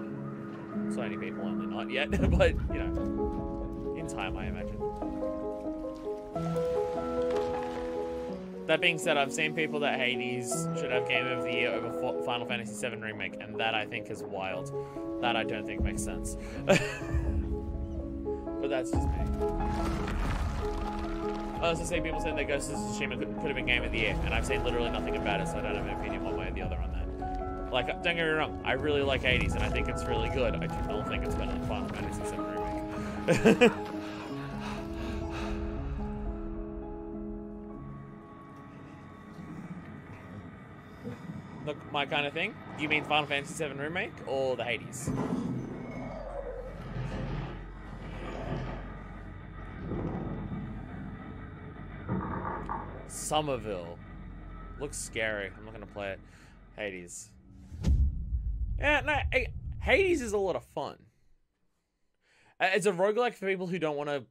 Speaker 1: so many people, only not yet, but, you know, in time, I imagine. That being said, I've seen people that Hades should have Game of the Year over Final Fantasy VII Remake, and that I think is wild. That I don't think makes sense. But that's just me. I also see people saying that Ghost of Tsushima could have been Game of the Year, and I've seen literally nothing about it, so I don't have an opinion one way or the other on that. Like, don't get me wrong, I really like Hades, and I think it's really good. I do not think it's better than Final Fantasy VII Remake. Look, my kind of thing. You mean Final Fantasy VII Remake or the Hades? Somerville. Looks scary. I'm not going to play it. Hades. Yeah, no, Hades is a lot of fun. It's a roguelike for people who don't want to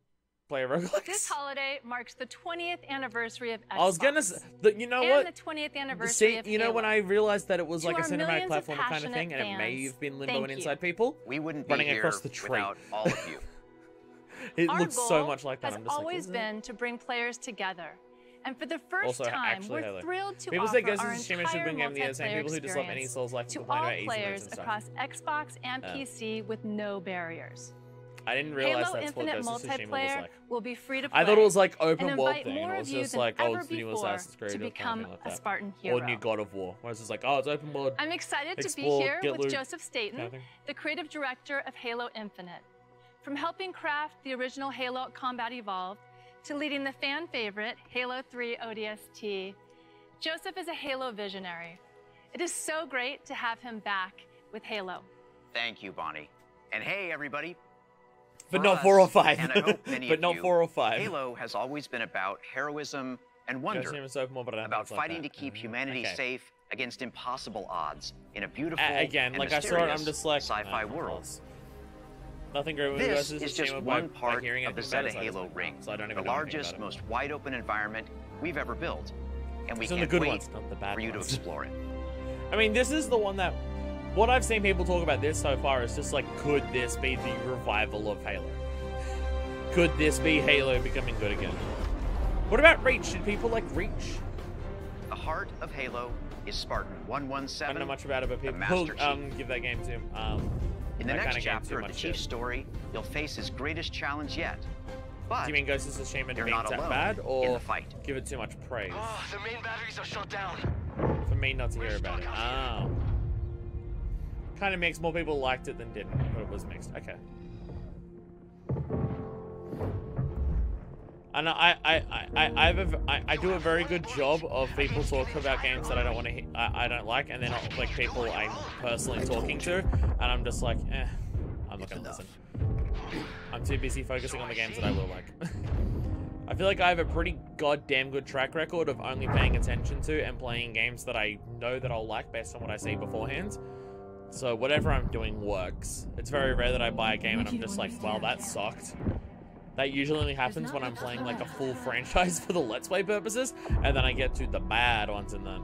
Speaker 1: play a roguelike.
Speaker 3: This holiday marks the 20th anniversary of Xbox.
Speaker 1: I was gonna say, you know what?
Speaker 3: And the 20th anniversary of
Speaker 1: you know,
Speaker 3: Halo.
Speaker 1: when I realized that it was like a
Speaker 3: our
Speaker 1: cinematic
Speaker 3: millions of
Speaker 1: platform kind of thing, and it may
Speaker 3: fans,
Speaker 1: have been Limbo
Speaker 3: thank
Speaker 1: and
Speaker 3: you.
Speaker 1: Inside People,
Speaker 4: we wouldn't be
Speaker 1: running
Speaker 4: here
Speaker 1: across the tree.
Speaker 4: without all of you.
Speaker 1: It
Speaker 3: Our
Speaker 1: looks
Speaker 3: goal
Speaker 1: so much like that.
Speaker 3: has
Speaker 1: I'm just
Speaker 3: always
Speaker 1: like,
Speaker 3: been to bring players together. And for the first
Speaker 1: also,
Speaker 3: time,
Speaker 1: actually,
Speaker 3: we're
Speaker 1: Halo.
Speaker 3: thrilled to
Speaker 1: People
Speaker 3: offer
Speaker 1: say Ghost of
Speaker 3: our
Speaker 1: Tsushima should
Speaker 3: entire
Speaker 1: bring Game of the Year, the same
Speaker 3: multiplayer
Speaker 1: people who dislike any
Speaker 3: experience
Speaker 1: Souls like
Speaker 3: to
Speaker 1: complain
Speaker 3: all
Speaker 1: about easy modes
Speaker 3: players
Speaker 1: and stuff.
Speaker 3: across Xbox and PC with no barriers.
Speaker 1: I didn't realize
Speaker 3: Halo
Speaker 1: that's what
Speaker 3: Infinite
Speaker 1: Ghost of Tsushima was
Speaker 3: multiplayer
Speaker 1: like.
Speaker 3: will be free to play.
Speaker 1: I thought it was like open
Speaker 3: and
Speaker 1: world
Speaker 3: invite
Speaker 1: thing.
Speaker 3: more
Speaker 1: It was
Speaker 3: of you
Speaker 1: just
Speaker 3: than
Speaker 1: like, oh,
Speaker 3: ever
Speaker 1: it's the new
Speaker 3: before
Speaker 1: Assassin's Creed
Speaker 3: to
Speaker 1: or
Speaker 3: become
Speaker 1: something like
Speaker 3: a
Speaker 1: that.
Speaker 3: Spartan hero.
Speaker 1: Or new God of War. Where it's just like, oh, it's open world.
Speaker 3: I'm excited to be
Speaker 1: explore,
Speaker 3: here
Speaker 1: get
Speaker 3: with
Speaker 1: loot,
Speaker 3: Joseph Staten,
Speaker 1: kind of thing.
Speaker 3: the creative director of Halo Infinite. From helping craft the original Halo Combat Evolved to leading the fan favorite Halo 3 ODST, Joseph is a Halo visionary. It is so great to have him back with Halo.
Speaker 4: Thank you, Bonnie. And hey, everybody.
Speaker 1: But
Speaker 4: For
Speaker 1: not
Speaker 4: us,
Speaker 1: 4 or 5.
Speaker 4: And I hope many
Speaker 1: But
Speaker 4: of
Speaker 1: not
Speaker 4: you,
Speaker 1: 4 or 5.
Speaker 4: Halo has always been about heroism and wonder, about fighting to keep humanity safe against impossible odds in a beautiful
Speaker 1: Again,
Speaker 4: and
Speaker 1: like I saw it, I'm
Speaker 4: mysterious
Speaker 1: just like
Speaker 4: sci-fi world.
Speaker 1: Nothing great with
Speaker 4: This
Speaker 1: Ghost of
Speaker 4: is just
Speaker 1: Tsushima
Speaker 4: one
Speaker 1: by
Speaker 4: part
Speaker 1: hearing
Speaker 4: of the
Speaker 1: anything about
Speaker 4: Zeta
Speaker 1: it,
Speaker 4: Halo ring,
Speaker 1: so I don't
Speaker 4: the
Speaker 1: even know anything
Speaker 4: largest,
Speaker 1: about it.
Speaker 4: most wide-open environment we've ever built, and we
Speaker 1: It's in
Speaker 4: can't
Speaker 1: the good
Speaker 4: wait
Speaker 1: ones, not the bad
Speaker 4: for you to
Speaker 1: ones.
Speaker 4: explore it.
Speaker 1: I mean, this is the one that... What I've seen people talk about this so far is just like, could this be the revival of Halo? Could this be Halo becoming good again? What about Reach? Did people like Reach?
Speaker 4: The heart of Halo is Spartan 117.
Speaker 1: I don't know much about it, but
Speaker 4: the
Speaker 1: people
Speaker 4: Master Chief.
Speaker 1: give that game to him.
Speaker 4: In the
Speaker 1: that
Speaker 4: next
Speaker 1: kind of game
Speaker 4: chapter
Speaker 1: too
Speaker 4: of the
Speaker 1: much
Speaker 4: Chief's
Speaker 1: shit.
Speaker 4: story, you'll face his greatest challenge yet. But
Speaker 1: Do you mean Ghost of Tsushima
Speaker 4: you're
Speaker 1: being
Speaker 4: not
Speaker 1: that
Speaker 4: alone
Speaker 1: bad,
Speaker 4: in
Speaker 1: or
Speaker 4: the fight.
Speaker 1: give it too much praise?
Speaker 15: Oh, the main batteries are shut down.
Speaker 1: For me not to hear about it. Oh. Kind of mixed. More people liked it than didn't, but it was mixed. Okay. And I do a very good job of people talking about games that I don't want to, I don't like, and then like people I'm personally talking to, and I'm just like, I'm not gonna listen. I'm too busy focusing on the games that I will like. I feel like I have a pretty goddamn good track record of only paying attention to and playing games that I know that I'll like based on what I see beforehand. So whatever I'm doing works. It's very rare that I buy a game and I'm just like, well, that sucked. That usually only happens when I'm playing like a full franchise for the Let's Play purposes, and then I get to the bad ones and then...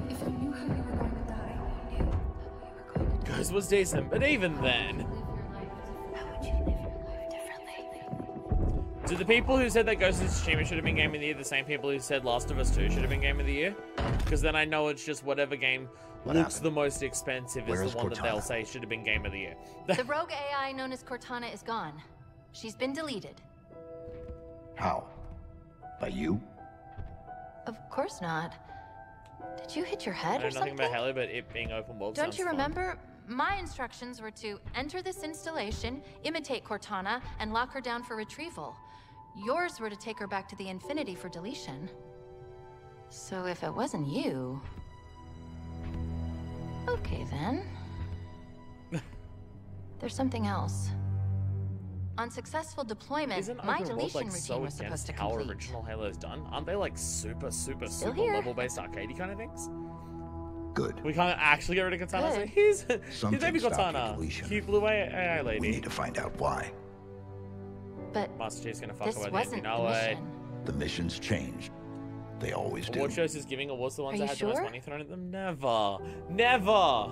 Speaker 10: If you knew how you were going to die, you knew how you were going to die.
Speaker 1: Ghost was decent, but even then...
Speaker 10: How would you live your life differently?
Speaker 1: Do the people who said that Ghost of Tsushima should have been Game of the Year the same people who said Last of Us 2 should have been Game of the Year? Because then I know it's just whatever game looks the most expensive is the one that they'll say should have been Game of the Year.
Speaker 5: The rogue AI known as Cortana is gone. She's been deleted.
Speaker 7: How? By you?
Speaker 5: Of course not. Did you hit your head
Speaker 1: I
Speaker 5: or
Speaker 1: know
Speaker 5: something?
Speaker 1: nothing about Halo, but it being open world
Speaker 5: Don't
Speaker 1: sounds
Speaker 5: you
Speaker 1: fun.
Speaker 5: remember? My instructions were to enter this installation, imitate Cortana, and lock her down for retrieval. Yours were to take her back to the Infinity for deletion. So if it wasn't you... Okay, then. There's something else. On successful deployment,
Speaker 1: Isn't
Speaker 5: my
Speaker 1: open world
Speaker 5: deletion
Speaker 1: like
Speaker 5: routine
Speaker 1: so
Speaker 5: was supposed
Speaker 1: against
Speaker 5: to
Speaker 1: how
Speaker 5: complete.
Speaker 1: original Halo's done? Aren't they like super
Speaker 5: here.
Speaker 1: level-based arcadey kind of things?
Speaker 7: Good.
Speaker 1: We can't actually get rid of Katana. So
Speaker 5: Good.
Speaker 1: he's
Speaker 7: Something
Speaker 1: maybe
Speaker 7: stopped your
Speaker 1: Katana.
Speaker 7: deletion.
Speaker 1: Cute blue AI lady.
Speaker 7: We need to find out why.
Speaker 5: But
Speaker 1: Master Chief's gonna fuck
Speaker 5: this
Speaker 1: away the
Speaker 5: wasn't
Speaker 1: no
Speaker 5: the
Speaker 1: way.
Speaker 5: mission.
Speaker 7: The mission's changed. They always do.
Speaker 1: Award shows is giving awards to the ones
Speaker 5: Are
Speaker 1: that
Speaker 5: you
Speaker 1: had the most
Speaker 5: sure?
Speaker 1: money thrown at them. Never. Never. I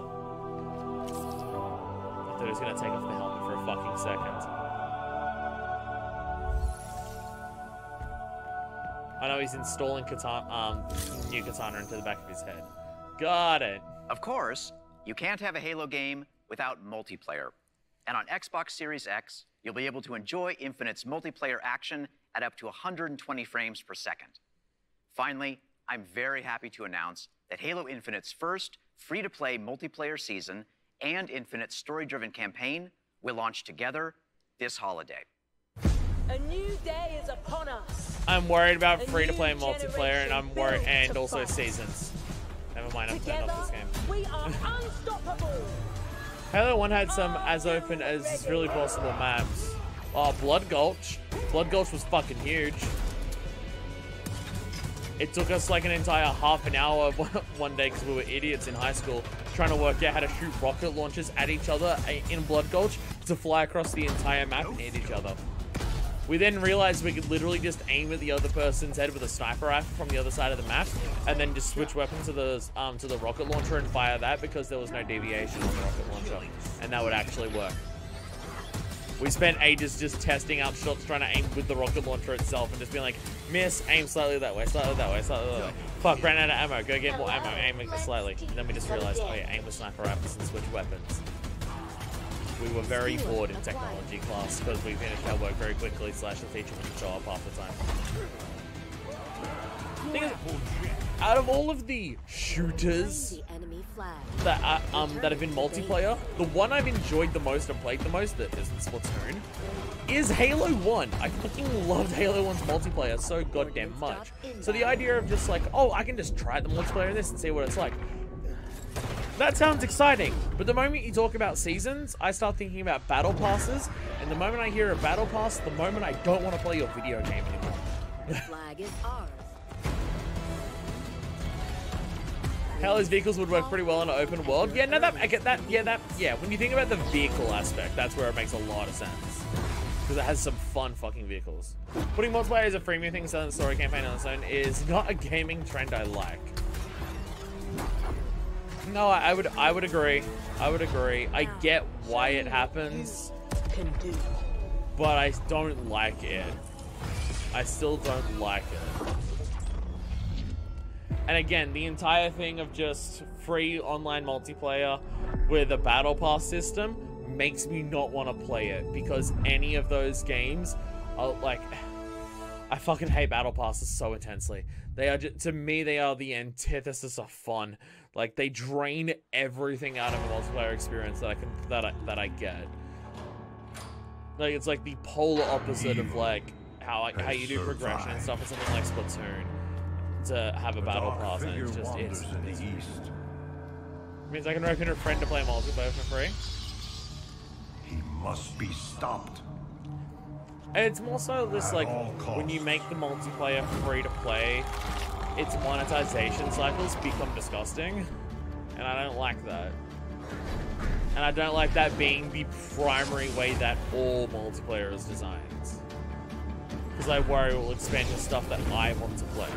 Speaker 1: thought he was gonna take off the helmet for a fucking second. I know he's installing new Katana into the back of his head. Got it.
Speaker 4: Of course, you can't have a Halo game without multiplayer. And on Xbox Series X, you'll be able to enjoy Infinite's multiplayer action at up to 120 frames per second. Finally, I'm very happy to announce that Halo Infinite's first free-to-play multiplayer season and Infinite's story-driven campaign will launch together this holiday.
Speaker 23: A new day is upon us.
Speaker 1: I'm worried about free-to-play multiplayer, and I'm worried, and also seasons. Never mind, I'm turning off this game.
Speaker 23: We are unstoppable.
Speaker 1: Halo 1 had some as open as really possible maps. Oh, Blood Gulch. Blood Gulch was fucking huge. It took us like an entire half an hour one day because we were idiots in high school trying to work out how to shoot rocket launchers at each other in Blood Gulch to fly across the entire map and hit each other. We then realized we could literally just aim at the other person's head with a sniper rifle from the other side of the map, and then just switch weapons to the rocket launcher and fire that because there was no deviation on the rocket launcher, and that would actually work. We spent ages just testing out shots, trying to aim with the rocket launcher itself, and just being like, miss, aim slightly that way, slightly that way, slightly that way. Fuck, ran out of ammo, go get more ammo, aim it slightly. And then we just realized, oh yeah, aim with sniper rifles and switch weapons. We were very bored in technology class because we finished our work very quickly / the teacher wouldn't show up half the time. Thing is, out of all of the shooters that have been multiplayer, the one I've enjoyed the most and played the most that isn't Splatoon is Halo 1. I fucking loved Halo 1's multiplayer so goddamn much. So the idea of just like, oh, I can just try the multiplayer in this and see what it's like. That sounds exciting, but the moment you talk about seasons, I start thinking about battle passes, and the moment I hear a battle pass, the moment I don't want to play your video game anymore.
Speaker 23: The flag is ours.
Speaker 1: Halo's vehicles would work pretty well in an open world. Yeah, no, I get that. Yeah, when you think about the vehicle aspect, that's where it makes a lot of sense. Because it has some fun fucking vehicles. Putting multiplayer as a freemium thing, selling the story campaign on its own is not a gaming trend I like. No, I would agree. I would agree. I get why it happens, but I don't like it. I still don't like it. And again, the entire thing of just free online multiplayer with a battle pass system makes me not want to play it, because any of those games are like, I fucking hate battle passes so intensely. They are just, to me, they are the antithesis of fun. Like, they drain everything out of a multiplayer experience that I get. Like, it's like the polar opposite of like how you do progression and stuff, or something like Splatoon, to have a battle pass, and it's just it means I can recommend a friend to play multiplayer for free.
Speaker 24: He must be stopped.
Speaker 1: And it's more so this, like, when you make the multiplayer free to play, its monetization cycles become disgusting, and I don't like that. And I don't like that being the primary way that all multiplayer is designed. Because I worry it will expand the stuff that I want to play.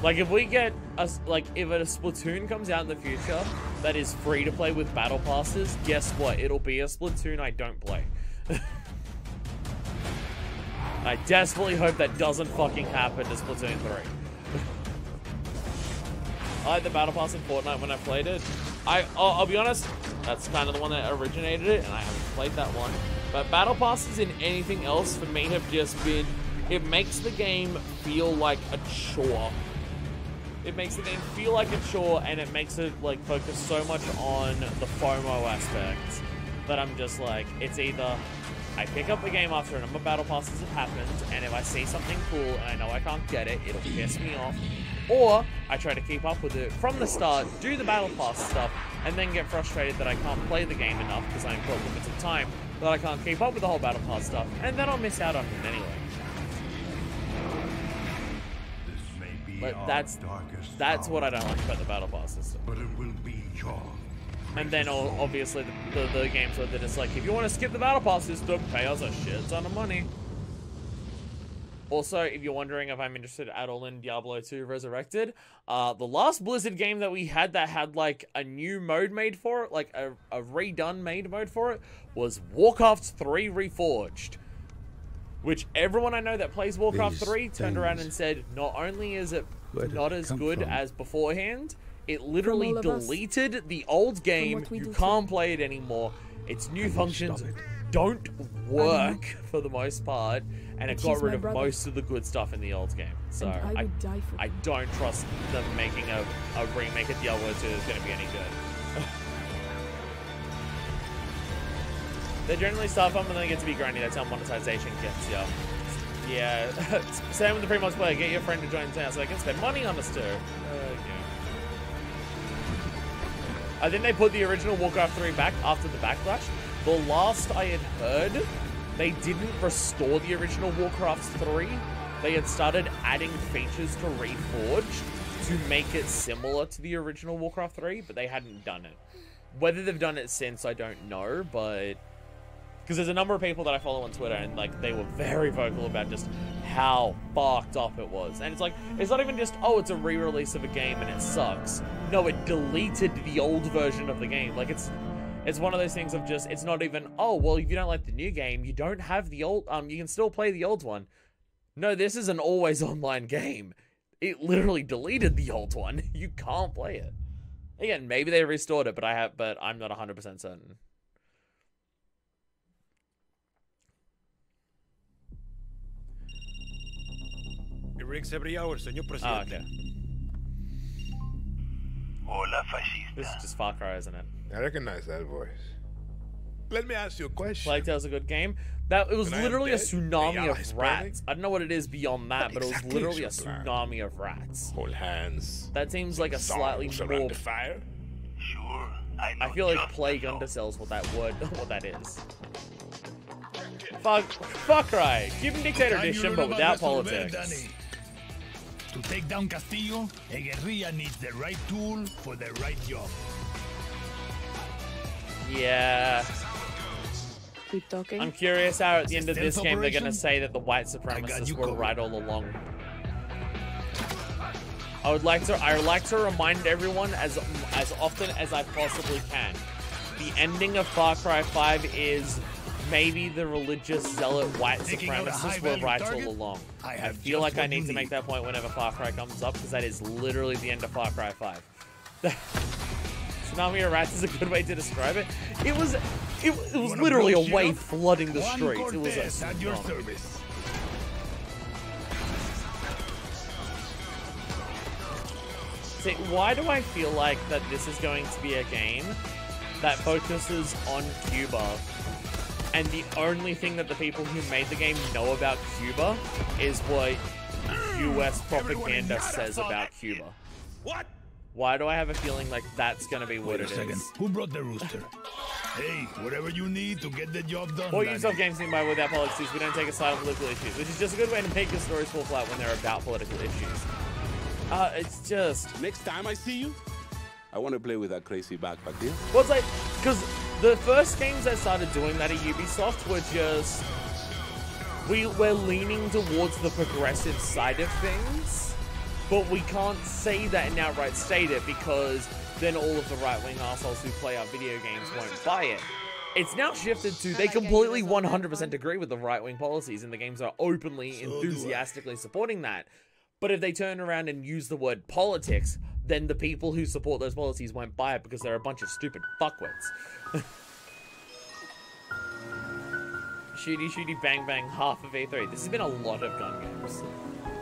Speaker 1: Like, if we get if a Splatoon comes out in the future that is free to play with battle passes, guess what? It'll be a Splatoon I don't play. I desperately hope that doesn't fucking happen to Splatoon 3. I like the Battle Pass in Fortnite when I played it. I'll be honest, that's kind of the one that originated it, and I haven't played that one. But Battle Passes in anything else for me have just been, it makes the game feel like a chore. It makes the game feel like a chore, and it makes it like focus so much on the FOMO aspect that I'm just like, it's either I pick up the game after a number of Battle Passes have happened, and if I see something cool and I know I can't get it, it'll piss me off. Or I try to keep up with it from the start, do the Battle Pass stuff, and then get frustrated that I can't play the game enough because I'm got limited time, that I can't keep up with the whole Battle Pass stuff, and then I'll miss out on it anyway. But that's what I don't like about the Battle Pass system.
Speaker 24: But it will be your.
Speaker 1: And then obviously the games where they're just like, if you want to skip the Battle Pass system, pay us a shit ton of money. Also, if you're wondering if I'm interested at all in Diablo 2 Resurrected, the last Blizzard game that we had that had like a new mode made for it, like a redone made mode for it, was Warcraft 3 Reforged. Which everyone I know that plays Warcraft 3 turned around and said, not only is it not as good as beforehand, it literally deleted the old game. You can't play it anymore. Its new functions don't work for the most part, and it got rid of most of the good stuff in the old game. So I don't trust them making a remake of Diablo 2 that's going to be any good. They generally start fun, but then they get to be grindy. That's how monetization gets you. Yeah, same with the free multiplayer. Get your friend to join the town so they can spend money on us too. Yeah. I think they put the original Warcraft 3 back after the backlash. The last I had heard, they didn't restore the original Warcraft 3. They had started adding features to Reforged to make it similar to the original Warcraft 3, but they hadn't done it. Whether they've done it since, I don't know, but... Because there's a number of people that I follow on Twitter, and like they were very vocal about just how fucked up it was. And it's like, it's not even just, oh, it's a re-release of a game and it sucks. No, it deleted the old version of the game. Like it's one of those things of just, it's not even, oh, well, if you don't like the new game, you don't have the old, you can still play the old one. No, this is an always online game. It literally deleted the old one. You can't play it. Again, maybe they restored it, but I'm not 100% certain.
Speaker 8: It rings every hour, señor presidente.
Speaker 1: Oh, okay.
Speaker 9: Hola, fascista.
Speaker 1: This is just Far Cry, isn't it?
Speaker 9: I recognize that voice. Let me ask you a question.
Speaker 1: Plague Tale's a good game. It was literally a tsunami of rats. I don't know what it is beyond that, but it was literally a tsunami of rats.
Speaker 9: Hold hands.
Speaker 1: That seems like a slightly more...
Speaker 9: The fire?
Speaker 1: Sure. I feel like Plague undersells what that is. Far Cry. Cuban Dictator Edition, but without politics.
Speaker 12: To take down Castillo, a guerrilla needs the right tool for the right job.
Speaker 1: Yeah.
Speaker 16: Keep talking.
Speaker 1: I'm curious how at the end of this game they're going to say that the white supremacists were right all along. I would like to remind everyone as often as I possibly can. The ending of Far Cry 5 is maybe the religious zealot white supremacists were right all along. I feel like I need to make that point whenever Far Cry comes up, because that is literally the end of Far Cry 5. Tsunami of rats is a good way to describe it. It was literally a wave flooding the streets. It was a tsunami. See, why do I feel like that this is going to be a game that focuses on Cuba, and the only thing that the people who made the game know about Cuba is what US propaganda says about Cuba?
Speaker 12: What?
Speaker 1: Why do I have a feeling like that's gonna be what it is?
Speaker 12: Who brought the rooster? Hey, whatever you need to get the job done.
Speaker 1: Or Ubisoft games seem by without politics. We don't take a side on political issues, which is just a good way to make your stories fall flat when they're about political issues. It's just...
Speaker 13: Next time I see you, I want to play with that crazy backpack here.
Speaker 1: Well, it's like, because the first games that started doing that at Ubisoft were just... We're leaning towards the progressive side of things, but we can't say that and outright state it, because then all of the right-wing assholes who play our video games won't buy it. It's now shifted to they completely 100% agree with the right-wing policies, and the games are openly, enthusiastically supporting that. But if they turn around and use the word politics, then the people who support those policies won't buy it because they're a bunch of stupid fuckwits. Shooty, shooty, bang, bang, half of E3. This has been a lot of gun games.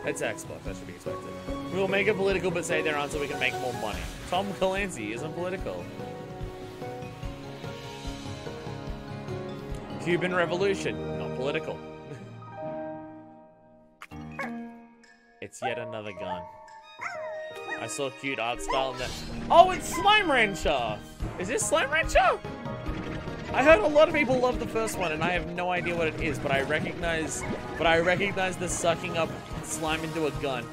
Speaker 1: It's Xbox, that should be expected. We'll make it political, but say there aren't so we can make more money. Tom Clancy isn't political. Cuban Revolution, not political. It's yet another gun. I saw cute art style in that. Oh, it's Slime Rancher! Is this Slime Rancher? I heard a lot of people love the first one, and I have no idea what it is, but I recognize the sucking up slime into a gun.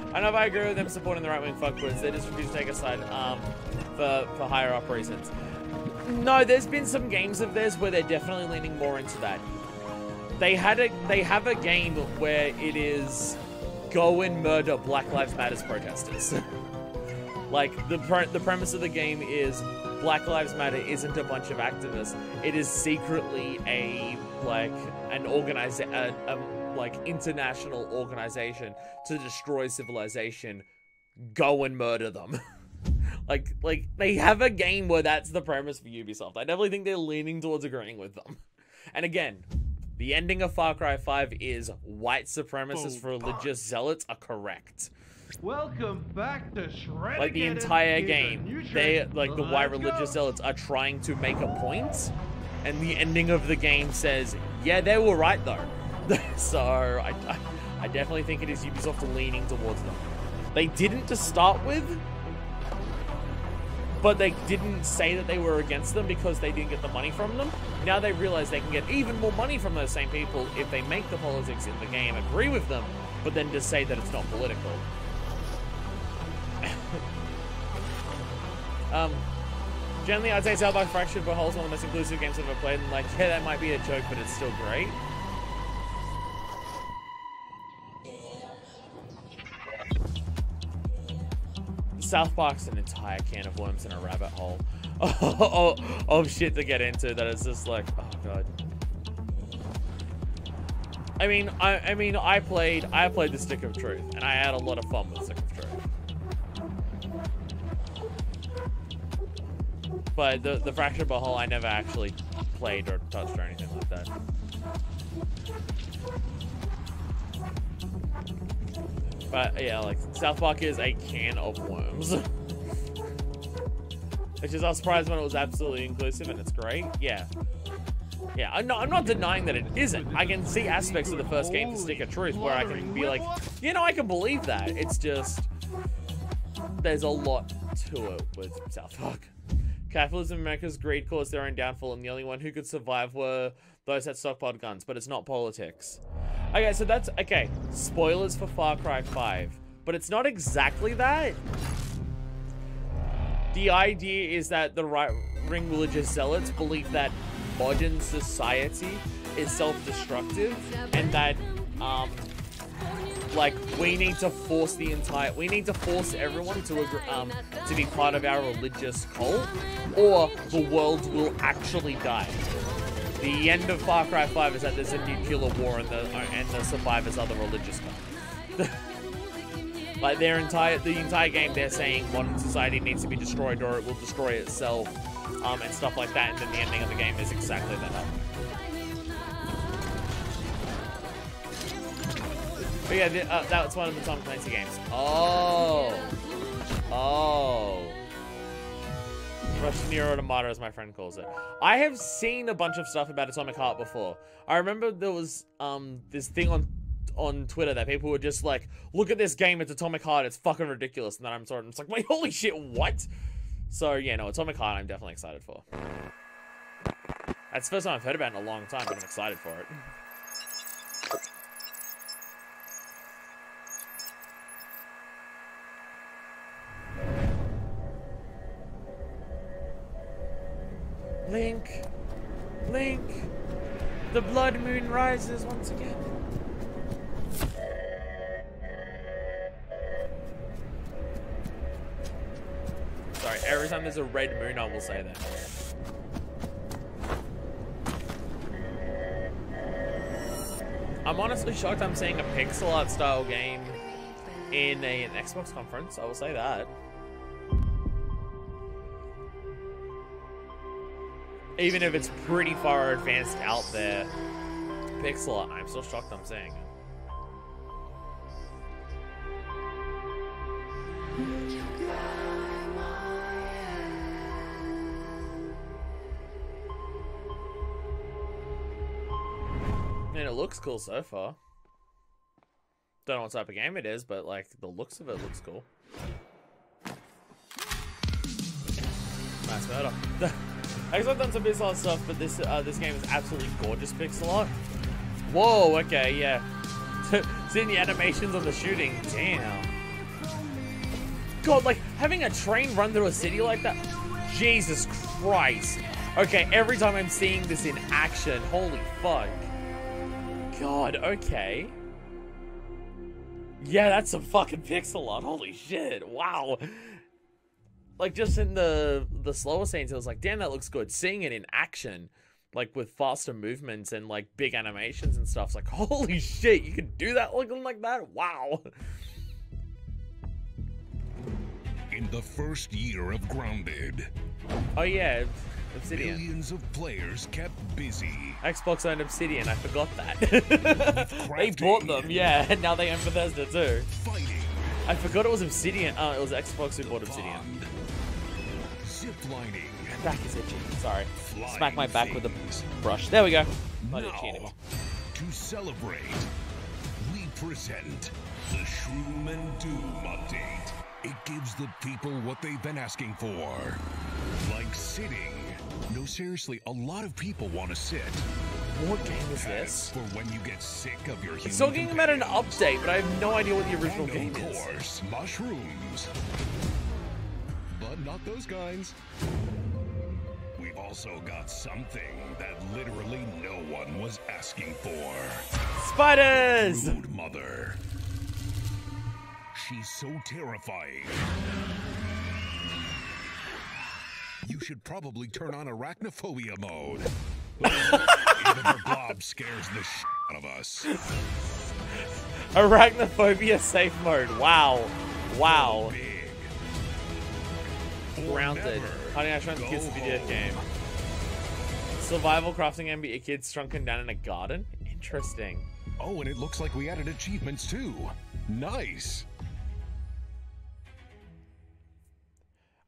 Speaker 1: I don't know if I agree with them supporting the right-wing fuckwords. They just refuse to take a side for higher up reasons. No, there's been some games of theirs where they're definitely leaning more into that. They have a game where it is go and murder Black Lives Matter protesters. Like the premise of the game is Black Lives Matter isn't a bunch of activists. It is secretly a international organization to destroy civilization. Go and murder them. like they have a game where that's the premise for Ubisoft. I definitely think they're leaning towards agreeing with them. And again, the ending of Far Cry 5 is white supremacist religious zealots are correct.
Speaker 6: Welcome back to Shred.
Speaker 1: Like the entire game, they the white religious zealots are trying to make a point, and the ending of the game says, yeah, they were right though. So I definitely think it is Ubisoft leaning towards them. They didn't to start with, but they didn't say that they were against them because they didn't get the money from them. Now they realize they can get even more money from those same people if they make the politics in the game agree with them, but then just say that it's not political. Generally, I'd say South Park Fractured but Whole's one of the most inclusive games I've ever played, and like, yeah, that might be a joke, but it's still great. South Park's an entire can of worms in a rabbit hole of shit to get into that is just like, oh god. I mean, I played the Stick of Truth, and I had a lot of fun with Stick of Truth. But the Fractured but Whole I never actually played or touched or anything like that. But yeah, like South Park is a can of worms. Which is, I was surprised when it was absolutely inclusive and it's great. Yeah. Yeah, I'm not denying that it isn't. I can see aspects of the first game, The Stick of Truth, where I can be like, you know, I can believe that. It's just, there's a lot to it with South Park. Capitalism and America's greed caused their own downfall, and the only one who could survive were those that stockpiled guns, but it's not politics. Okay, so that's, okay, spoilers for Far Cry 5, but it's not exactly that. The idea is that the right-wing religious zealots believe that modern society is self-destructive, and that, like, we need to force everyone to be part of our religious cult, or the world will actually die. The end of Far Cry 5 is that there's a nuclear war and the survivors are the religious cult. Like the entire game, they're saying modern society needs to be destroyed or it will destroy itself, and stuff like that. And then the ending of the game is exactly that. But yeah, that was one of the Tom Clancy games. Oh. Russian Nier Automata, as my friend calls it. I have seen a bunch of stuff about Atomic Heart before. I remember there was this thing on Twitter that people were just like, look at this game, it's Atomic Heart, it's fucking ridiculous. And then I'm like, wait, holy shit, what? So yeah, no, Atomic Heart I'm definitely excited for. That's the first time I've heard about it in a long time, but I'm excited for it. Link, the blood moon rises once again. Sorry, every time there's a red moon, I will say that. I'm honestly shocked I'm seeing a pixel art style game in an Xbox conference. I will say that. Even if it's pretty far advanced out there. Pixel art. I'm still shocked I'm saying it. And it looks cool so far. Don't know what type of game it is, but like the looks of it looks cool. Nice murder. I've done some pixel art stuff, but this game is absolutely gorgeous pixel art. Whoa, okay, yeah. Seeing the animations on the shooting, damn. God, like having a train run through a city like that. Jesus Christ. Okay, every time I'm seeing this in action, holy fuck. God, okay. Yeah, that's some fucking pixel art. Holy shit. Wow. Like, just in the slower scenes, it was like, damn, that looks good. Seeing it in action, like, with faster movements and, like, big animations and stuff, it's like, holy shit, you can do that looking like that? Wow.
Speaker 11: In the first year of Grounded.
Speaker 1: Oh, yeah. Obsidian.
Speaker 11: Millions of players kept busy.
Speaker 1: Xbox owned Obsidian, I forgot that. They bought them, yeah, and now they own Bethesda too.
Speaker 11: Fighting.
Speaker 1: I forgot it was Obsidian. It was Xbox who bought Obsidian.
Speaker 11: Ziplining.
Speaker 1: Back is itchy. Sorry. Smack my back with a brush. There we go. Not itchy anymore.
Speaker 11: To celebrate, we present the Shroom and Doom update. It gives the people what they've been asking for. Like sitting. No, seriously, a lot of people want to sit.
Speaker 1: What game is this?
Speaker 11: For when you get sick of your human
Speaker 1: It's talking about an update, but I have no idea what the original game is.
Speaker 11: Of course, mushrooms. But not those kinds. We've also got something that literally no one was asking for.
Speaker 1: Spiders!
Speaker 11: Brood Mother. She's so terrifying. You should probably turn on arachnophobia mode. Even the blob scares the shit out of us.
Speaker 1: Arachnophobia safe mode. Wow. Wow. Grounded. Honey, I was trying to kids to be dead game. Survival crafting game, be a kid shrunken down in a garden? Interesting.
Speaker 11: Oh, and it looks like we added achievements too. Nice.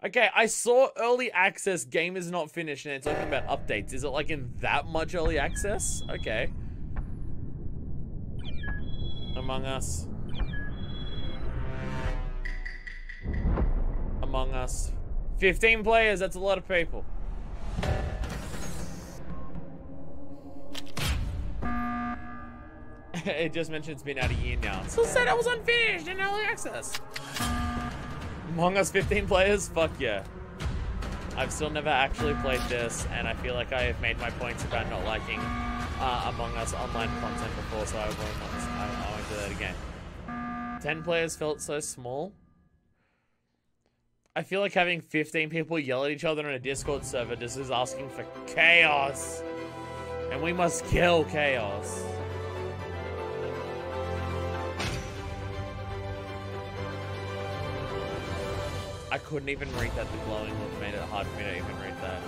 Speaker 1: Okay, I saw early access game is not finished and it's talking about updates. Is it like in that much early access? Okay. Among Us. Among Us. 15 players, that's a lot of people. It just mentioned it's been out a year now. Still said it was unfinished in early access. Among Us 15 players? Fuck yeah. I've still never actually played this, and I feel like I have made my points about not liking Among Us online content before, so I won't do that again. 10 players felt so small. I feel like having 15 people yell at each other on a Discord server just is asking for chaos. And we must kill chaos. I couldn't even read that. The glowing look made it hard for me to even read that.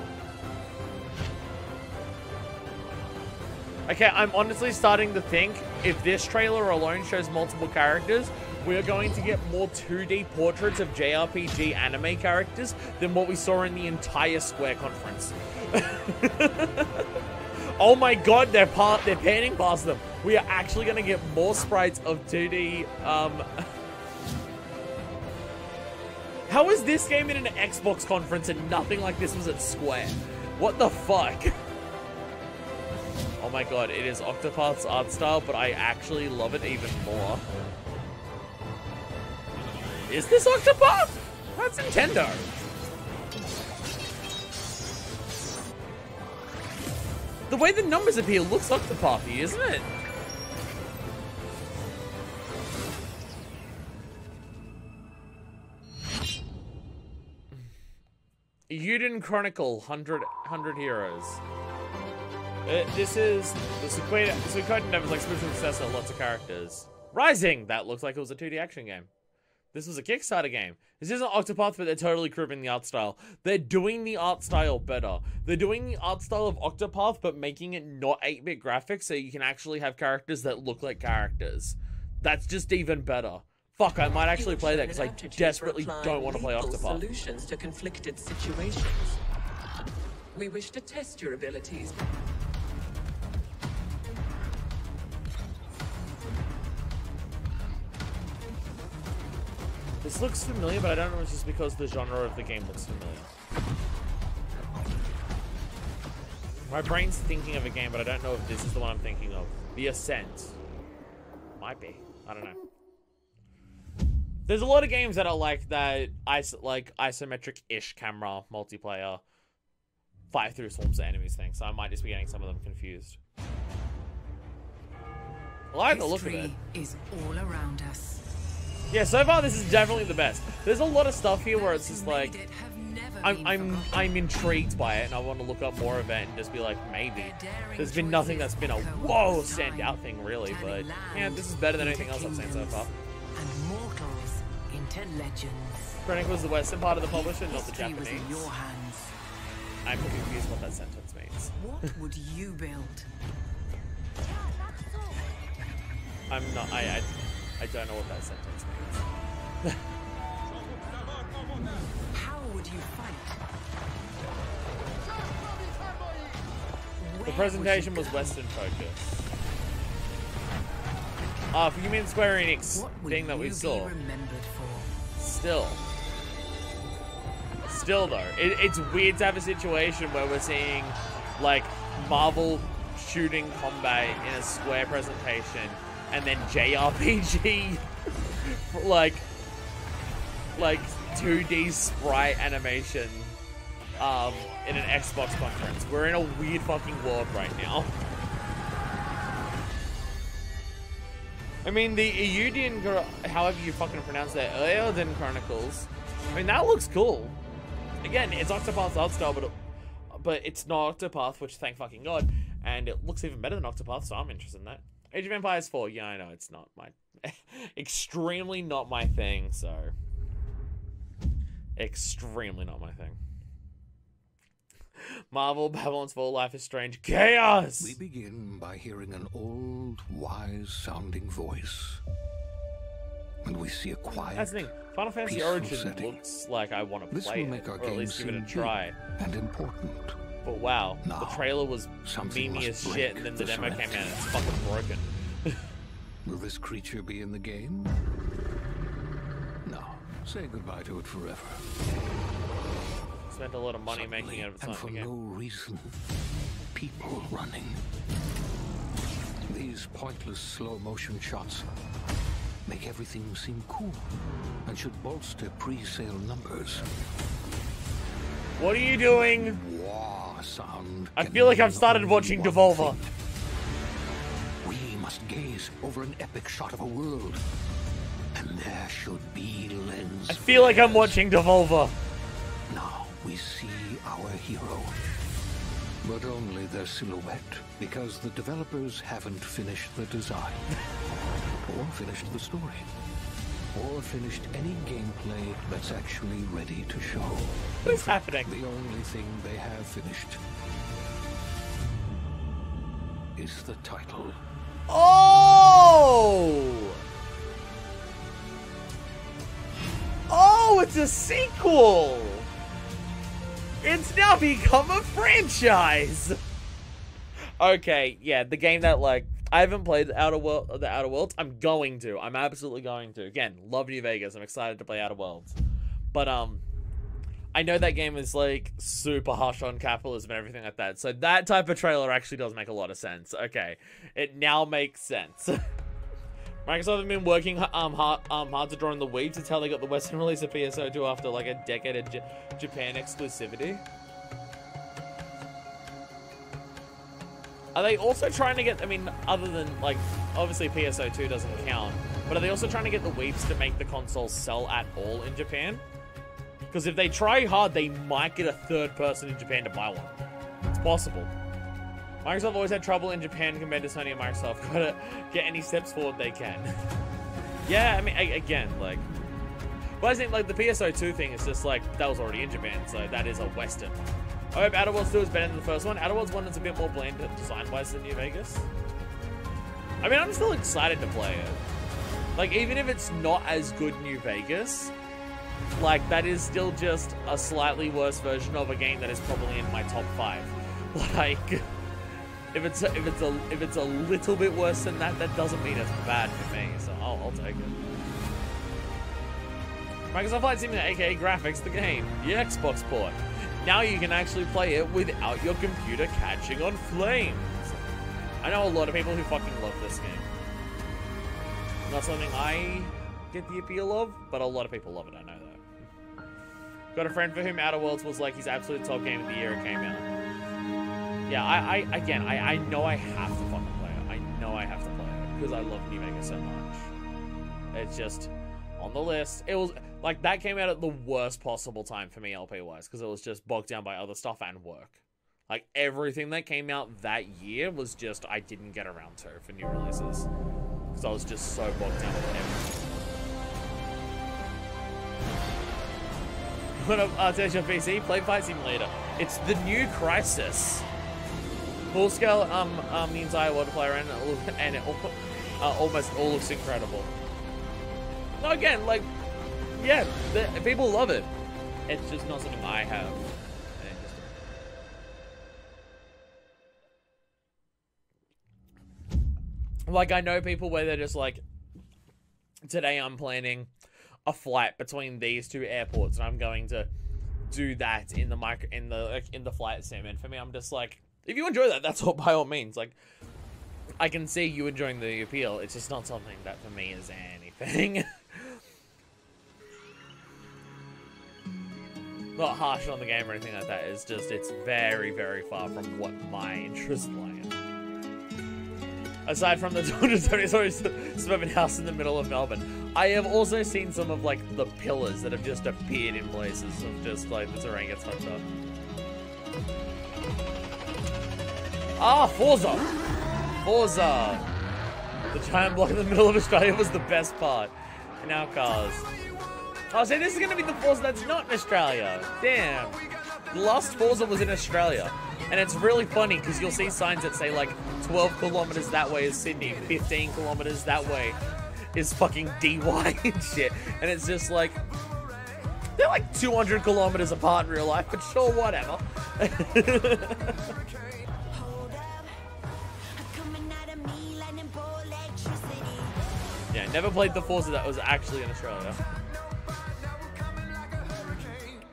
Speaker 1: Okay, I'm honestly starting to think if this trailer alone shows multiple characters, we are going to get more 2D portraits of JRPG anime characters than what we saw in the entire Square conference. Oh my god, they're panning past them. We are actually going to get more sprites of 2D, How is this game in an Xbox conference and nothing like this was at Square? What the fuck? Oh my god, it is Octopath's art style, but I actually love it even more. Is this Octopath? That's Nintendo. The way the numbers appear looks Octopathy, isn't it? Yuden Chronicle, 100 Heroes. This is the Suikoden Devils like spiritual successor, lots of characters. Rising! That looks like it was a 2D action game. This was a Kickstarter game. This isn't Octopath, but they're totally cribbing the art style. They're doing the art style better. They're doing the art style of Octopath, but making it not 8-bit graphics so you can actually have characters that look like characters. That's just even better. Fuck, I might actually play that because I desperately don't want to play Octopath.
Speaker 14: Solutions to conflicted situations. We wish to test your abilities.
Speaker 1: This looks familiar, but I don't know if it's just because the genre of the game looks familiar. My brain's thinking of a game, but I don't know if this is the one I'm thinking of. The Ascent. Might be. I don't know. There's a lot of games that are like that, like isometric-ish camera multiplayer, fight through swarms of enemies thing. So I might just be getting some of them confused. I like the look of it.
Speaker 14: Is all around us.
Speaker 1: Yeah, so far this is definitely the best. There's a lot of stuff here where it's just like, I'm intrigued by it and I want to look up more of it and just be like, maybe. There's been nothing that's been a whoa standout thing really, but yeah, this is better than anything else I've seen so far.
Speaker 14: And mortals into legends.
Speaker 1: Chronicle was the western part of the publisher, not the
Speaker 14: History was
Speaker 1: Japanese.
Speaker 14: in your hands.
Speaker 1: I'm confused what that sentence means.
Speaker 14: What would you build?
Speaker 1: I'm not. I don't know what that sentence means.
Speaker 14: How would you fight?
Speaker 1: The presentation was Western focused. If you mean Square Enix thing that we saw. Still though, it's weird to have a situation where we're seeing like Marvel shooting combat in a Square presentation and then JRPG like 2D sprite animation in an Xbox conference. We're in a weird fucking world right now. I mean, the Euyudian, however you fucking pronounce that, Euyudian Chronicles. I mean, that looks cool. Again, it's Octopath's art style, but it's not Octopath, which thank fucking God. And it looks even better than Octopath, so I'm interested in that. Age of Empires 4, yeah, I know, it's not my... extremely not my thing, so... Extremely not my thing. Marvel, Babylon's Fall, Life is Strange, Chaos!
Speaker 18: We begin by hearing an old, wise-sounding voice. And we see a quiet,
Speaker 1: that's the thing. Final Fantasy Origin looks like I want to play it, or at least give it a try.
Speaker 18: And important.
Speaker 1: But wow, the trailer was memey as shit, and then the demo came out and it's fucking broken.
Speaker 18: Will this creature be in the game? No. Say goodbye to it forever.
Speaker 1: Spent a lot of money making it.
Speaker 18: And for no reason, people running. These pointless slow-motion shots make everything seem cool and should bolster pre-sale numbers.
Speaker 1: What are you doing?
Speaker 18: Wah sound.
Speaker 1: I feel like I've started watching Devolver.
Speaker 18: We must gaze over an epic shot of a world, and there should be lens.
Speaker 1: I feel like I'm watching Devolver.
Speaker 18: Now we see our hero, but only their silhouette, because the developers haven't finished the design, or finished the story, or finished any gameplay that's actually ready to show.
Speaker 1: What's happening?
Speaker 18: The only thing they have finished is the title.
Speaker 1: Oh! Oh, it's a sequel! It's now become a franchise! Okay, yeah, the game that, like, I haven't played the Outer Worlds. I'm going to. I'm absolutely going to. Again, love New Vegas. I'm excited to play Outer Worlds. But, I know that game is, like, super harsh on capitalism and everything like that. So that type of trailer actually does make a lot of sense. Okay. It now makes sense. Microsoft have been working hard to draw in the weeds. It's how they got the Western release of PSO2 after, like, a decade of Japan exclusivity. Are they also trying to get, I mean, other than, like, obviously PSO2 doesn't count, but are they also trying to get the weebs to make the console sell at all in Japan? Because if they try hard, they might get a third person in Japan to buy one. It's possible. Microsoft always had trouble in Japan compared to Sony and Microsoft. Gotta get any steps forward they can. Yeah, I mean, again, like, But I think like the PSO2 thing is just like, that was already in Japan, so that is a Western. I hope Outer Worlds 2 is better than the first one. Outer Worlds 1 is a bit more bland design-wise than New Vegas. I mean, I'm still excited to play it. Like, even if it's not as good New Vegas, like, that is still just a slightly worse version of a game that is probably in my top 5. Like, if it's a little bit worse than that, that doesn't mean it's bad for me, so I'll take it. Microsoft Flight Simulator, aka Graphics, the game, the Xbox port. Now you can actually play it without your computer catching on flames. I know a lot of people who fucking love this game. Not something I get the appeal of, but a lot of people love it, I know that. Got a friend for whom Outer Worlds was like his absolute top game of the year it came out. Yeah, I know I have to fucking play it. I know I have to play it because I love New Vegas so much. It's just on the list. It was like that came out at the worst possible time for me LP-wise because it was just bogged down by other stuff and work. Like everything that came out that year was just I didn't get around to for new releases because I was just so bogged down with everything. What up, Artesian PC? Play Fight Simulator. It's the new Crisis. Full scale, the entire world to play around, and it almost all looks incredible. No, again, like, yeah, people love it. It's just not something I have. Like, I know people where they're just like, today I'm planning a flight between these two airports, and I'm going to do that in the flight sim. And for me, I'm just like, if you enjoy that, that's all by all means. Like, I can see you enjoying the appeal. It's just not something that for me is anything. Not harsh on the game or anything like that. It's just, it's very, very far from what my interests lie in. Aside from the 270-story suburban house in the middle of Melbourne, I have also seen some of, like, the pillars that have just appeared in places of just, like, the terrain gets fucked up. Ah, Forza! Forza! The giant block in the middle of Australia was the best part. In our cars. Oh, so this is going to be the Forza that's not in Australia. Damn. The last Forza was in Australia. And it's really funny because you'll see signs that say like 12 kilometers that way is Sydney, 15 kilometers that way is fucking DY and shit. And it's just like, they're like 200 kilometers apart in real life, but sure, whatever. Yeah, never played the Forza that was actually in Australia.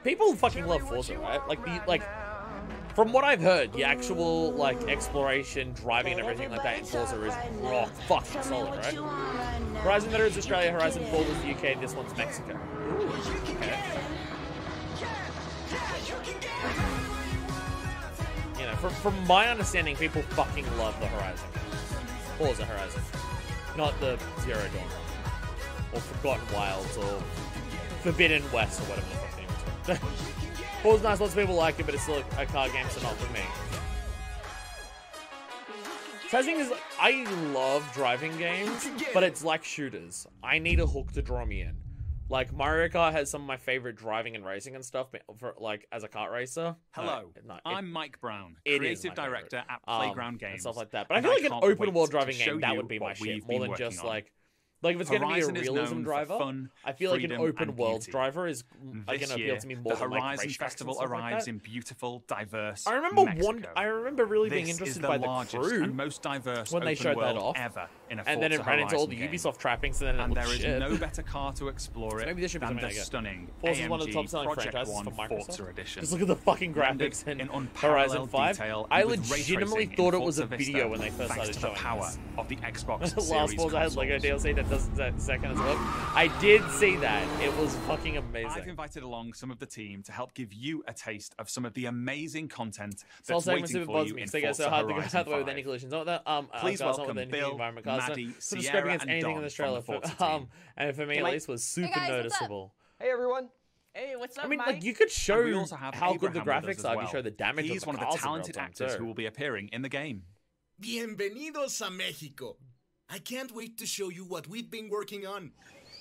Speaker 1: People fucking love Forza, right? Like, from what I've heard, the actual, like, exploration, driving, and everything like that in Forza is rock fucking solid, right? Horizon Veterans Australia, Horizon 4 was the UK, this one's Mexico. Ooh, okay. You know, from my understanding, people fucking love the Horizon games. Forza Horizon. Not the Zero Dawn or Forgotten Wilds or Forbidden West or whatever the fuck name is. Forza's nice, lots of people like it, but it's still a car game, so not for me. So the thing is, I love driving games, but it's like shooters. I need a hook to draw me in. Like, Mario Kart has some of my favorite driving and racing and stuff, for, like, as a kart racer.
Speaker 2: Hello, I'm Mike Brown,
Speaker 1: creative
Speaker 2: director at Playground Games.
Speaker 1: And stuff like that. But I feel like an open world driving game, that would be my shit, more than just, like if it's going to be a realism driver, I feel like an open world driver is going to appeal to me more than like
Speaker 2: Horizon Festival arrives in beautiful, diverse
Speaker 1: I remember
Speaker 2: Mexico.
Speaker 1: I remember really being interested by the crew
Speaker 2: and most diverse
Speaker 1: when they showed that off,
Speaker 2: ever in a
Speaker 1: and then it ran into all the Ubisoft trappings, and then it
Speaker 2: there is
Speaker 1: shit.
Speaker 2: no better car to explore it
Speaker 1: maybe this should be
Speaker 2: than the
Speaker 1: like
Speaker 2: stunning
Speaker 1: Forza is one of the top selling franchises for Microsoft. Just look at the fucking graphics in Horizon 5. I legitimately thought it was a video when they first started showing
Speaker 2: this. Of the Xbox
Speaker 1: Last Forza had Lego DLC that does that second as well. I did see that. It was fucking amazing.
Speaker 2: I've invited along some of the team to help give you a taste of some of the amazing content that's waiting for you in Forza Horizon 5.
Speaker 1: With any collisions.
Speaker 2: Please welcome Bill, Maddie, Sierra, and
Speaker 1: anything
Speaker 2: Dom
Speaker 1: in this trailer
Speaker 2: from the Forza team.
Speaker 1: And for me at least was super noticeable.
Speaker 19: Hey everyone. Hey, what's up,
Speaker 1: I mean,
Speaker 19: Mike?
Speaker 1: like, you could show
Speaker 2: we also have
Speaker 1: how good the
Speaker 2: Abraham
Speaker 1: graphics
Speaker 2: with us
Speaker 1: are.
Speaker 2: as
Speaker 1: You show the damage.
Speaker 2: He's one of the talented actors who will be appearing in the game.
Speaker 20: Bienvenidos a Mexico. I can't wait to show you what we've been working on.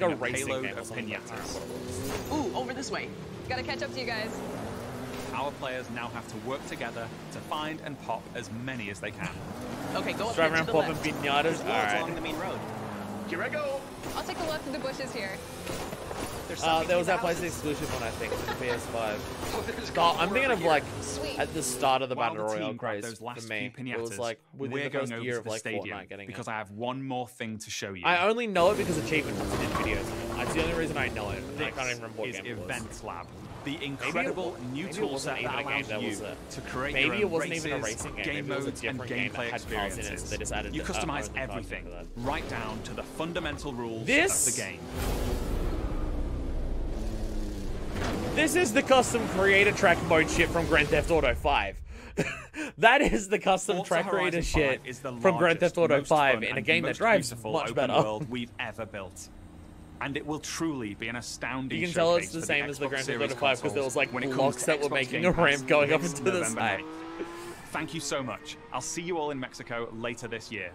Speaker 1: like a
Speaker 2: packing
Speaker 1: racing
Speaker 2: payload
Speaker 1: game or
Speaker 2: of
Speaker 1: something.
Speaker 2: pinatas.
Speaker 23: Ooh, over this way. Gotta catch up to you guys.
Speaker 2: Our players now have to work together to find and pop as many as they can.
Speaker 23: Okay, go up
Speaker 1: Drive
Speaker 23: here
Speaker 1: around
Speaker 23: to the
Speaker 1: popping
Speaker 23: left.
Speaker 1: pinatas. All right.
Speaker 17: along the main road. Here I go.
Speaker 23: I'll take the left of the bushes here.
Speaker 1: There was that PlayStation exclusive one, I think, for the PS5. I'm thinking of like at the start of the Battle Royale craze for me. It was like within the first year of like Fortnite getting
Speaker 2: because
Speaker 1: it.
Speaker 2: I have one more thing to show you.
Speaker 1: I only know it because Achievement Hunter did videos. That's the only reason I know it. I can't even remember what game it was.
Speaker 2: Event Lab. The incredible new tool set that allows you to create
Speaker 1: maybe
Speaker 2: your own
Speaker 1: it wasn't even a
Speaker 2: races,
Speaker 1: racing game.
Speaker 2: game
Speaker 1: Maybe it was a
Speaker 2: modes, and
Speaker 1: different game that
Speaker 2: gameplay
Speaker 1: had cars in it,
Speaker 2: experiences.
Speaker 1: so they just added
Speaker 2: You
Speaker 1: the
Speaker 2: customize
Speaker 1: the
Speaker 2: everything,
Speaker 1: for that.
Speaker 2: right down to the fundamental rules of
Speaker 1: This-
Speaker 2: the game.
Speaker 1: This is the custom creator track mode shit from Grand Theft Auto 5. That is the custom
Speaker 2: Forza
Speaker 1: track creator
Speaker 2: Horizon
Speaker 1: shit
Speaker 2: 5 is the
Speaker 1: from Grand Theft
Speaker 2: largest,
Speaker 1: Auto
Speaker 2: most
Speaker 1: 5
Speaker 2: fun,
Speaker 1: in a
Speaker 2: and
Speaker 1: game that
Speaker 2: most
Speaker 1: drives
Speaker 2: beautiful
Speaker 1: much
Speaker 2: open
Speaker 1: better.
Speaker 2: world we've ever built. And it will truly be an astounding
Speaker 1: You can tell it's
Speaker 2: showcase
Speaker 1: the
Speaker 2: for
Speaker 1: same as the
Speaker 2: Xbox
Speaker 1: Grand Theft
Speaker 2: Series
Speaker 1: Auto 5 because there was
Speaker 2: consoles
Speaker 1: like
Speaker 2: when it comes
Speaker 1: blocks
Speaker 2: to
Speaker 1: that were
Speaker 2: Xbox
Speaker 1: making
Speaker 2: Game
Speaker 1: a ramp
Speaker 2: Pass
Speaker 1: going up
Speaker 2: this
Speaker 1: into the
Speaker 2: November
Speaker 1: sky.
Speaker 2: 9th. Thank you so much. I'll see you all in Mexico later this year.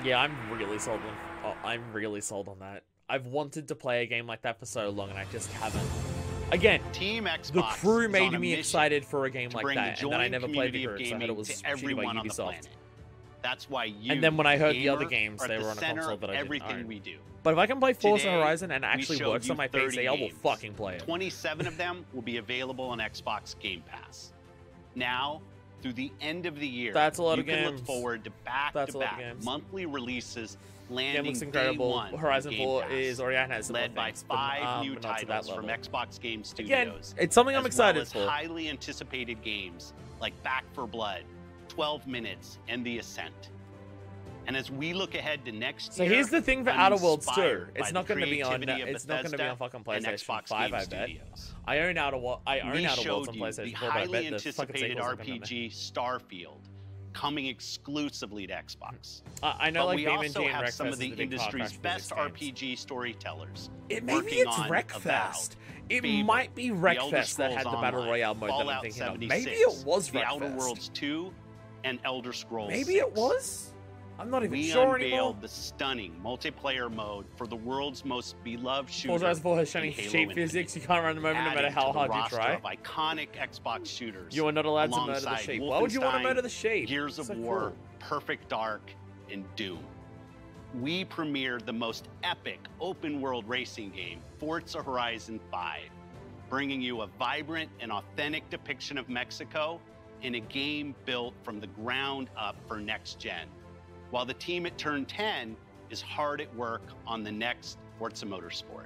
Speaker 1: Yeah, I'm really sold on. Oh, I'm really sold on that. I've wanted to play a game like that for so long, and I just haven't. Again,
Speaker 3: Team Xbox
Speaker 1: the crew
Speaker 3: is
Speaker 1: made
Speaker 3: on a
Speaker 1: me
Speaker 3: mission
Speaker 1: excited for a game
Speaker 3: to
Speaker 1: like
Speaker 3: bring
Speaker 1: that,
Speaker 3: the
Speaker 1: and then I
Speaker 3: joint
Speaker 1: never played the
Speaker 3: community of
Speaker 1: crew, so I heard it
Speaker 3: gaming
Speaker 1: was
Speaker 3: to
Speaker 1: shitty by
Speaker 3: everyone on the
Speaker 1: Ubisoft.
Speaker 3: planet. That's why you,
Speaker 1: And then when I heard the
Speaker 3: gamer,
Speaker 1: other games,
Speaker 3: are
Speaker 1: they
Speaker 3: the
Speaker 1: were on a
Speaker 3: center
Speaker 1: console that I
Speaker 3: of
Speaker 1: didn't
Speaker 3: everything
Speaker 1: own.
Speaker 3: we do.
Speaker 1: But if I can play Forza
Speaker 3: Today,
Speaker 1: Horizon and
Speaker 3: we
Speaker 1: actually
Speaker 3: showed
Speaker 1: works
Speaker 3: you
Speaker 1: on my
Speaker 3: 30
Speaker 1: PC, I will
Speaker 3: games.
Speaker 1: fucking play it.
Speaker 3: 27 of them will be available on Xbox Game Pass. Now, through the end of the year,
Speaker 1: That's a lot
Speaker 3: you
Speaker 1: of
Speaker 3: can
Speaker 1: games.
Speaker 3: look forward to
Speaker 1: That's a lot of
Speaker 3: back-to-back
Speaker 1: games.
Speaker 3: monthly releases
Speaker 1: Game
Speaker 3: landing
Speaker 1: looks
Speaker 3: day
Speaker 1: incredible.
Speaker 3: one on
Speaker 1: Horizon
Speaker 3: Game
Speaker 1: 4
Speaker 3: Pass,
Speaker 1: is already has some
Speaker 3: led by
Speaker 1: things, but,
Speaker 3: 5 new
Speaker 1: but not to that
Speaker 3: titles from
Speaker 1: level.
Speaker 3: Xbox Game
Speaker 1: Again,
Speaker 3: Studios.
Speaker 1: it's something I'm
Speaker 3: as
Speaker 1: excited
Speaker 3: well as
Speaker 1: for.
Speaker 3: highly anticipated games like Back 4 Blood, 12 Minutes, and The Ascent. And as we look ahead to next
Speaker 1: So
Speaker 3: year,
Speaker 1: here's the thing for
Speaker 3: I'm
Speaker 1: Outer Worlds 2.
Speaker 3: inspired
Speaker 1: It's
Speaker 3: by
Speaker 1: not
Speaker 3: the
Speaker 1: going to be on.
Speaker 3: creativity of
Speaker 1: It's not going to be on
Speaker 3: Bethesda
Speaker 1: fucking
Speaker 3: and
Speaker 1: PlayStation
Speaker 3: Xbox
Speaker 1: 5.
Speaker 3: Game
Speaker 1: I bet.
Speaker 3: Studios.
Speaker 1: I own Outer Worlds. I own
Speaker 3: We
Speaker 1: Outer Worlds on
Speaker 3: showed you
Speaker 1: PlayStation
Speaker 3: the
Speaker 1: 4, but I
Speaker 3: highly
Speaker 1: bet the fucking
Speaker 3: anticipated
Speaker 1: sequels are coming.
Speaker 3: RPG Starfield, coming exclusively to Xbox.
Speaker 1: I know,
Speaker 3: but
Speaker 1: like
Speaker 3: we
Speaker 1: BeamNG
Speaker 3: also
Speaker 1: and
Speaker 3: have
Speaker 1: Wreckfest
Speaker 3: some of
Speaker 1: is
Speaker 3: the
Speaker 1: the big car
Speaker 3: industry's
Speaker 1: crash
Speaker 3: best
Speaker 1: physics games.
Speaker 3: RPG storytellers.
Speaker 1: Maybe
Speaker 3: working
Speaker 1: it's
Speaker 3: on
Speaker 1: Wreckfest.
Speaker 3: Avowed,
Speaker 1: It
Speaker 3: Fable,
Speaker 1: might be
Speaker 3: The Elder
Speaker 1: Wreckfest that had
Speaker 3: Scrolls
Speaker 1: the Battle
Speaker 3: Online,
Speaker 1: Royale mode that I'm
Speaker 3: Fallout
Speaker 1: thinking of.
Speaker 3: 76,
Speaker 1: Maybe it was
Speaker 3: The Outer
Speaker 1: Wreckfest.
Speaker 3: Worlds 2, and Elder Scrolls
Speaker 1: Maybe
Speaker 3: 6.
Speaker 1: it was? I'm not even
Speaker 3: We
Speaker 1: sure
Speaker 3: unveiled
Speaker 1: anymore.
Speaker 3: the stunning multiplayer mode for the world's most beloved shooter.
Speaker 1: Forza Horizon 4 has shiny
Speaker 3: in Halo
Speaker 1: shape
Speaker 3: Infinite,
Speaker 1: physics. You can't run them over no matter
Speaker 3: adding
Speaker 1: how
Speaker 3: to the
Speaker 1: hard you
Speaker 3: roster
Speaker 1: try.
Speaker 3: of iconic Xbox shooters.
Speaker 1: You are not allowed to murder the
Speaker 3: alongside
Speaker 1: sheep. Why would you want to
Speaker 3: Wolfenstein,
Speaker 1: murder the sheep?
Speaker 3: Gears of
Speaker 1: So
Speaker 3: War,
Speaker 1: cool.
Speaker 3: Perfect Dark, and Doom. We premiered the most epic open-world racing game, Forza Horizon 5, bringing you a vibrant and authentic depiction of Mexico in a game built from the ground up for next gen. While the team at Turn 10 is hard at work on the next Forza Motorsport.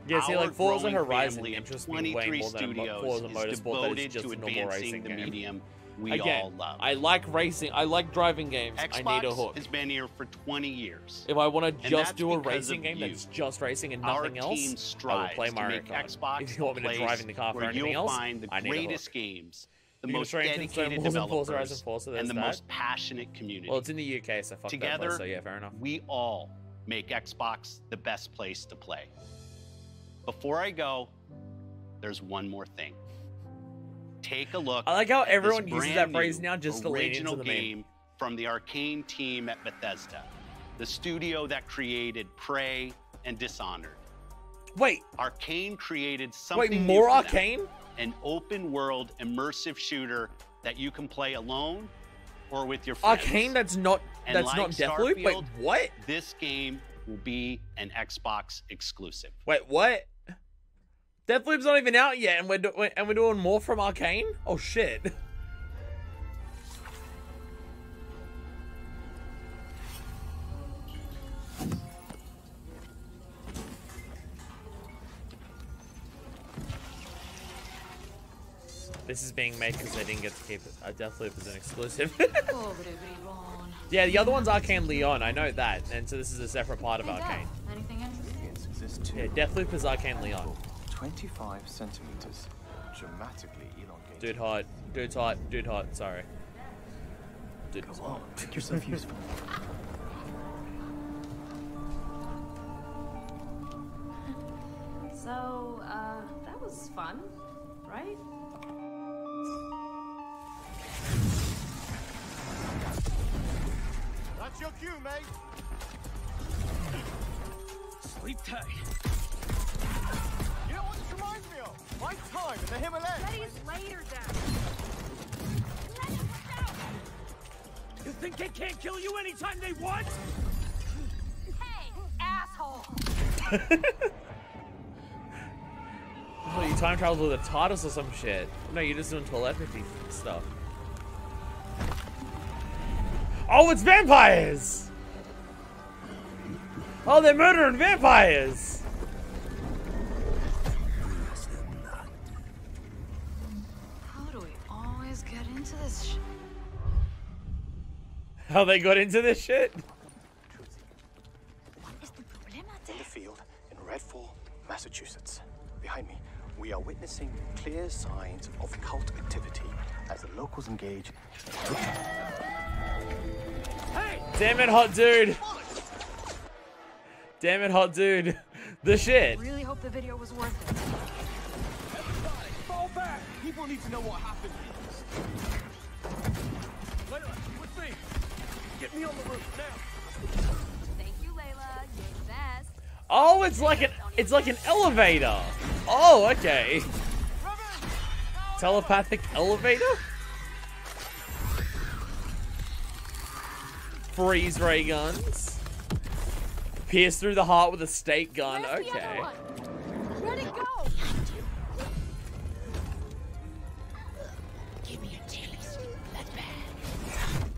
Speaker 1: Yeah, see,
Speaker 3: Our
Speaker 1: like Forza
Speaker 3: growing
Speaker 1: Horizon
Speaker 3: family of
Speaker 1: interests me way
Speaker 3: 23
Speaker 1: more than
Speaker 3: studios
Speaker 1: Forza
Speaker 3: is
Speaker 1: Motorsport that
Speaker 3: devoted
Speaker 1: is just
Speaker 3: to
Speaker 1: a normal
Speaker 3: advancing
Speaker 1: racing
Speaker 3: the
Speaker 1: game.
Speaker 3: medium we
Speaker 1: Again,
Speaker 3: all love.
Speaker 1: I like racing. I like driving games.
Speaker 3: Xbox
Speaker 1: I need a hook.
Speaker 3: has been here for 20 years.
Speaker 1: If I want to
Speaker 3: And
Speaker 1: just
Speaker 3: that's
Speaker 1: do a
Speaker 3: because
Speaker 1: racing
Speaker 3: of
Speaker 1: game
Speaker 3: you.
Speaker 1: that's just racing and
Speaker 3: Our
Speaker 1: nothing
Speaker 3: team
Speaker 1: else, I will
Speaker 3: strives
Speaker 1: play
Speaker 3: to
Speaker 1: Mario
Speaker 3: make
Speaker 1: Kart.
Speaker 3: Xbox
Speaker 1: If you want me to
Speaker 3: a
Speaker 1: drive
Speaker 3: place
Speaker 1: in the car for
Speaker 3: where
Speaker 1: anything
Speaker 3: you'll
Speaker 1: else,
Speaker 3: find the
Speaker 1: I need a
Speaker 3: greatest
Speaker 1: hook.
Speaker 3: games, the
Speaker 1: You can
Speaker 3: most
Speaker 1: straight into
Speaker 3: dedicated
Speaker 1: Forza Horizon 4,
Speaker 3: developers,
Speaker 1: so
Speaker 3: and the
Speaker 1: there's
Speaker 3: most
Speaker 1: that.
Speaker 3: passionate community.
Speaker 1: Well, it's in the UK, so fuck that
Speaker 3: Together,
Speaker 1: place, so yeah, fair enough.
Speaker 3: we all make Xbox the best place to play. Before I go, there's one more thing. Take a look.
Speaker 1: I like how
Speaker 3: at
Speaker 1: everyone
Speaker 3: this
Speaker 1: uses
Speaker 3: brand
Speaker 1: that phrase
Speaker 3: new
Speaker 1: now just to lean into
Speaker 3: original
Speaker 1: the meme.
Speaker 3: game from the Arcane team at Bethesda, the studio that created Prey and Dishonored.
Speaker 1: Wait.
Speaker 3: Arcane created something
Speaker 1: Wait,
Speaker 3: new
Speaker 1: more
Speaker 3: for them.
Speaker 1: Arcane?
Speaker 3: An open-world immersive shooter that you can play alone or with your friends.
Speaker 1: Arcane, that's not
Speaker 3: And like
Speaker 1: Deathloop? Wait,
Speaker 3: Starfield,
Speaker 1: what?
Speaker 3: This game will be an Xbox exclusive.
Speaker 1: Wait, what? Deathloop's not even out yet, and we're doing more from Arcane? Oh shit! This is being made because they didn't get to keep it. Deathloop as an exclusive. Yeah, the other one's Arcane Leon. I know that, and so this is a separate part of Arcane.
Speaker 20: Anything interesting?
Speaker 1: Yeah, Deathloop is Arcane Leon.
Speaker 21: 25 centimeters, dramatically elongated.
Speaker 1: Dude hot. Dude's hot. Dude hot. Sorry. Dude
Speaker 21: Go on, make yourself useful.
Speaker 20: So, that was fun, right?
Speaker 17: That's your cue, mate.
Speaker 20: Sleep tight.
Speaker 17: You know what this reminds me of? My time in the Himalayas.
Speaker 20: Betty's later, Dad.
Speaker 15: You think they can't kill you anytime they want?
Speaker 20: Hey, asshole!
Speaker 1: Oh, you time travel with a TARDIS or some shit. No, you're just doing telepathy stuff. Oh, it's vampires! Oh, they're murdering vampires!
Speaker 5: How do we always get into this shit?
Speaker 1: How they got into this shit?
Speaker 21: In the field in Redfall, Massachusetts. Behind me, we are witnessing clear signs of cult activity as the locals engage.
Speaker 1: Hey! Damn it, hot dude! Damn it, hot dude! The shit!
Speaker 5: Really hope the video was worth it.
Speaker 17: Everybody, fall back! People need to know what happened. Layla, with me. Get me on the roof now.
Speaker 23: Thank you, Layla. You're the best.
Speaker 1: Oh, it's like an elevator. Oh, okay. Telepathic elevator? Freeze ray guns. Pierce through the heart with a stake gun. Okay.
Speaker 23: Where'd it go?
Speaker 12: Give me a taste. That's bad.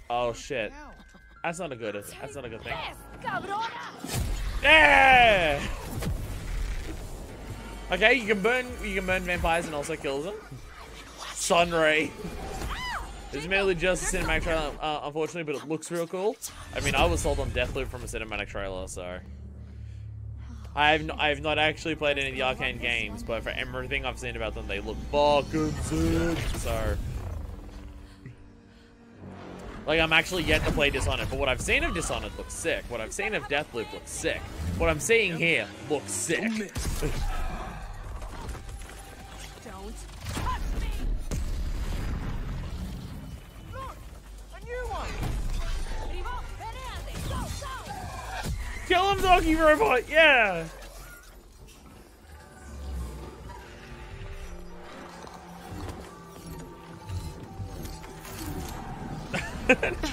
Speaker 1: Oh shit. That's not a good thing.
Speaker 23: Cabrona!
Speaker 1: Yeah! Okay, you can burn vampires and also kill them. Sunray. It's merely just a cinematic trailer, unfortunately, but it looks real cool. I mean, I was sold on Deathloop from a cinematic trailer, so I have not actually played any of the Arcane games, but for everything I've seen about them, they look fucking sick. So, like, I'm actually yet to play Dishonored, but what I've seen of Dishonored looks sick. What I've seen of Deathloop looks sick. What I'm seeing here looks sick.
Speaker 23: Don't touch me!
Speaker 17: Look! A new one!
Speaker 23: Primo, penalty! Go, go!
Speaker 1: Kill him, doggy robot! Yeah!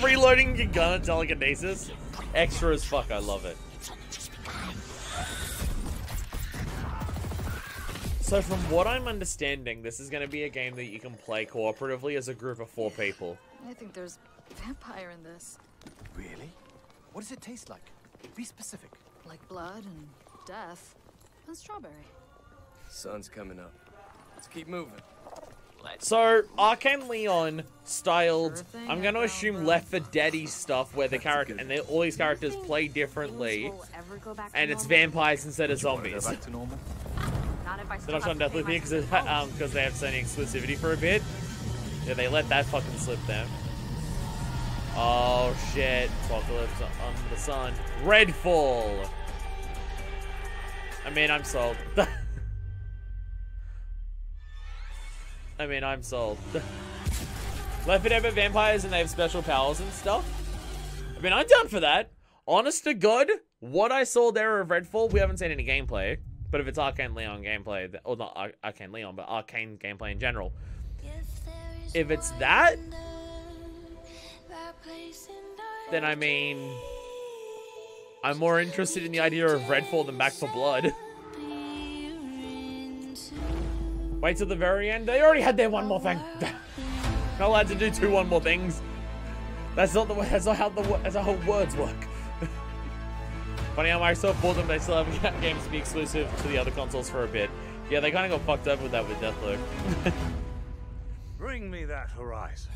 Speaker 1: Reloading your gun at telekinesis. Extra as fuck, I love it. So from what I'm understanding, this is going to be a game that you can play cooperatively as a group of 4 people.
Speaker 5: I think there's vampire in this.
Speaker 21: Really? What does it taste like? Be specific.
Speaker 5: Like blood and death and strawberry.
Speaker 21: Sun's coming up. Let's keep moving.
Speaker 1: So, Arcane Leon styled, I'm going to assume Left 4 Dead-y stuff where the character, and all these characters play differently, and it's vampires instead of zombies.
Speaker 21: Back to normal?
Speaker 1: They're not trying to Deathloop here because they have Sony exclusivity for a bit. Yeah, they let that fucking slip them. Oh shit, Apocalypse on the sun. Redfall! I mean, I'm sold. I mean, I'm sold. Left 4 Dead but vampires and they have special powers and stuff. I mean, I'm down for that. Honest to God, what I saw there of Redfall, we haven't seen any gameplay. But if it's Arcane Leon gameplay, or not Arcane Leon, but Arcane gameplay in general. If it's that, then I mean, I'm more interested in the idea of Redfall than Back 4 Blood. Wait till the very end. They already had their one more thing. Not allowed to do 2 one more things. That's not how words work. Funny how Microsoft bought them, they still have games to be exclusive to the other consoles for a bit. Yeah, they kind of got fucked up with that with Deathloop.
Speaker 8: Bring me that horizon.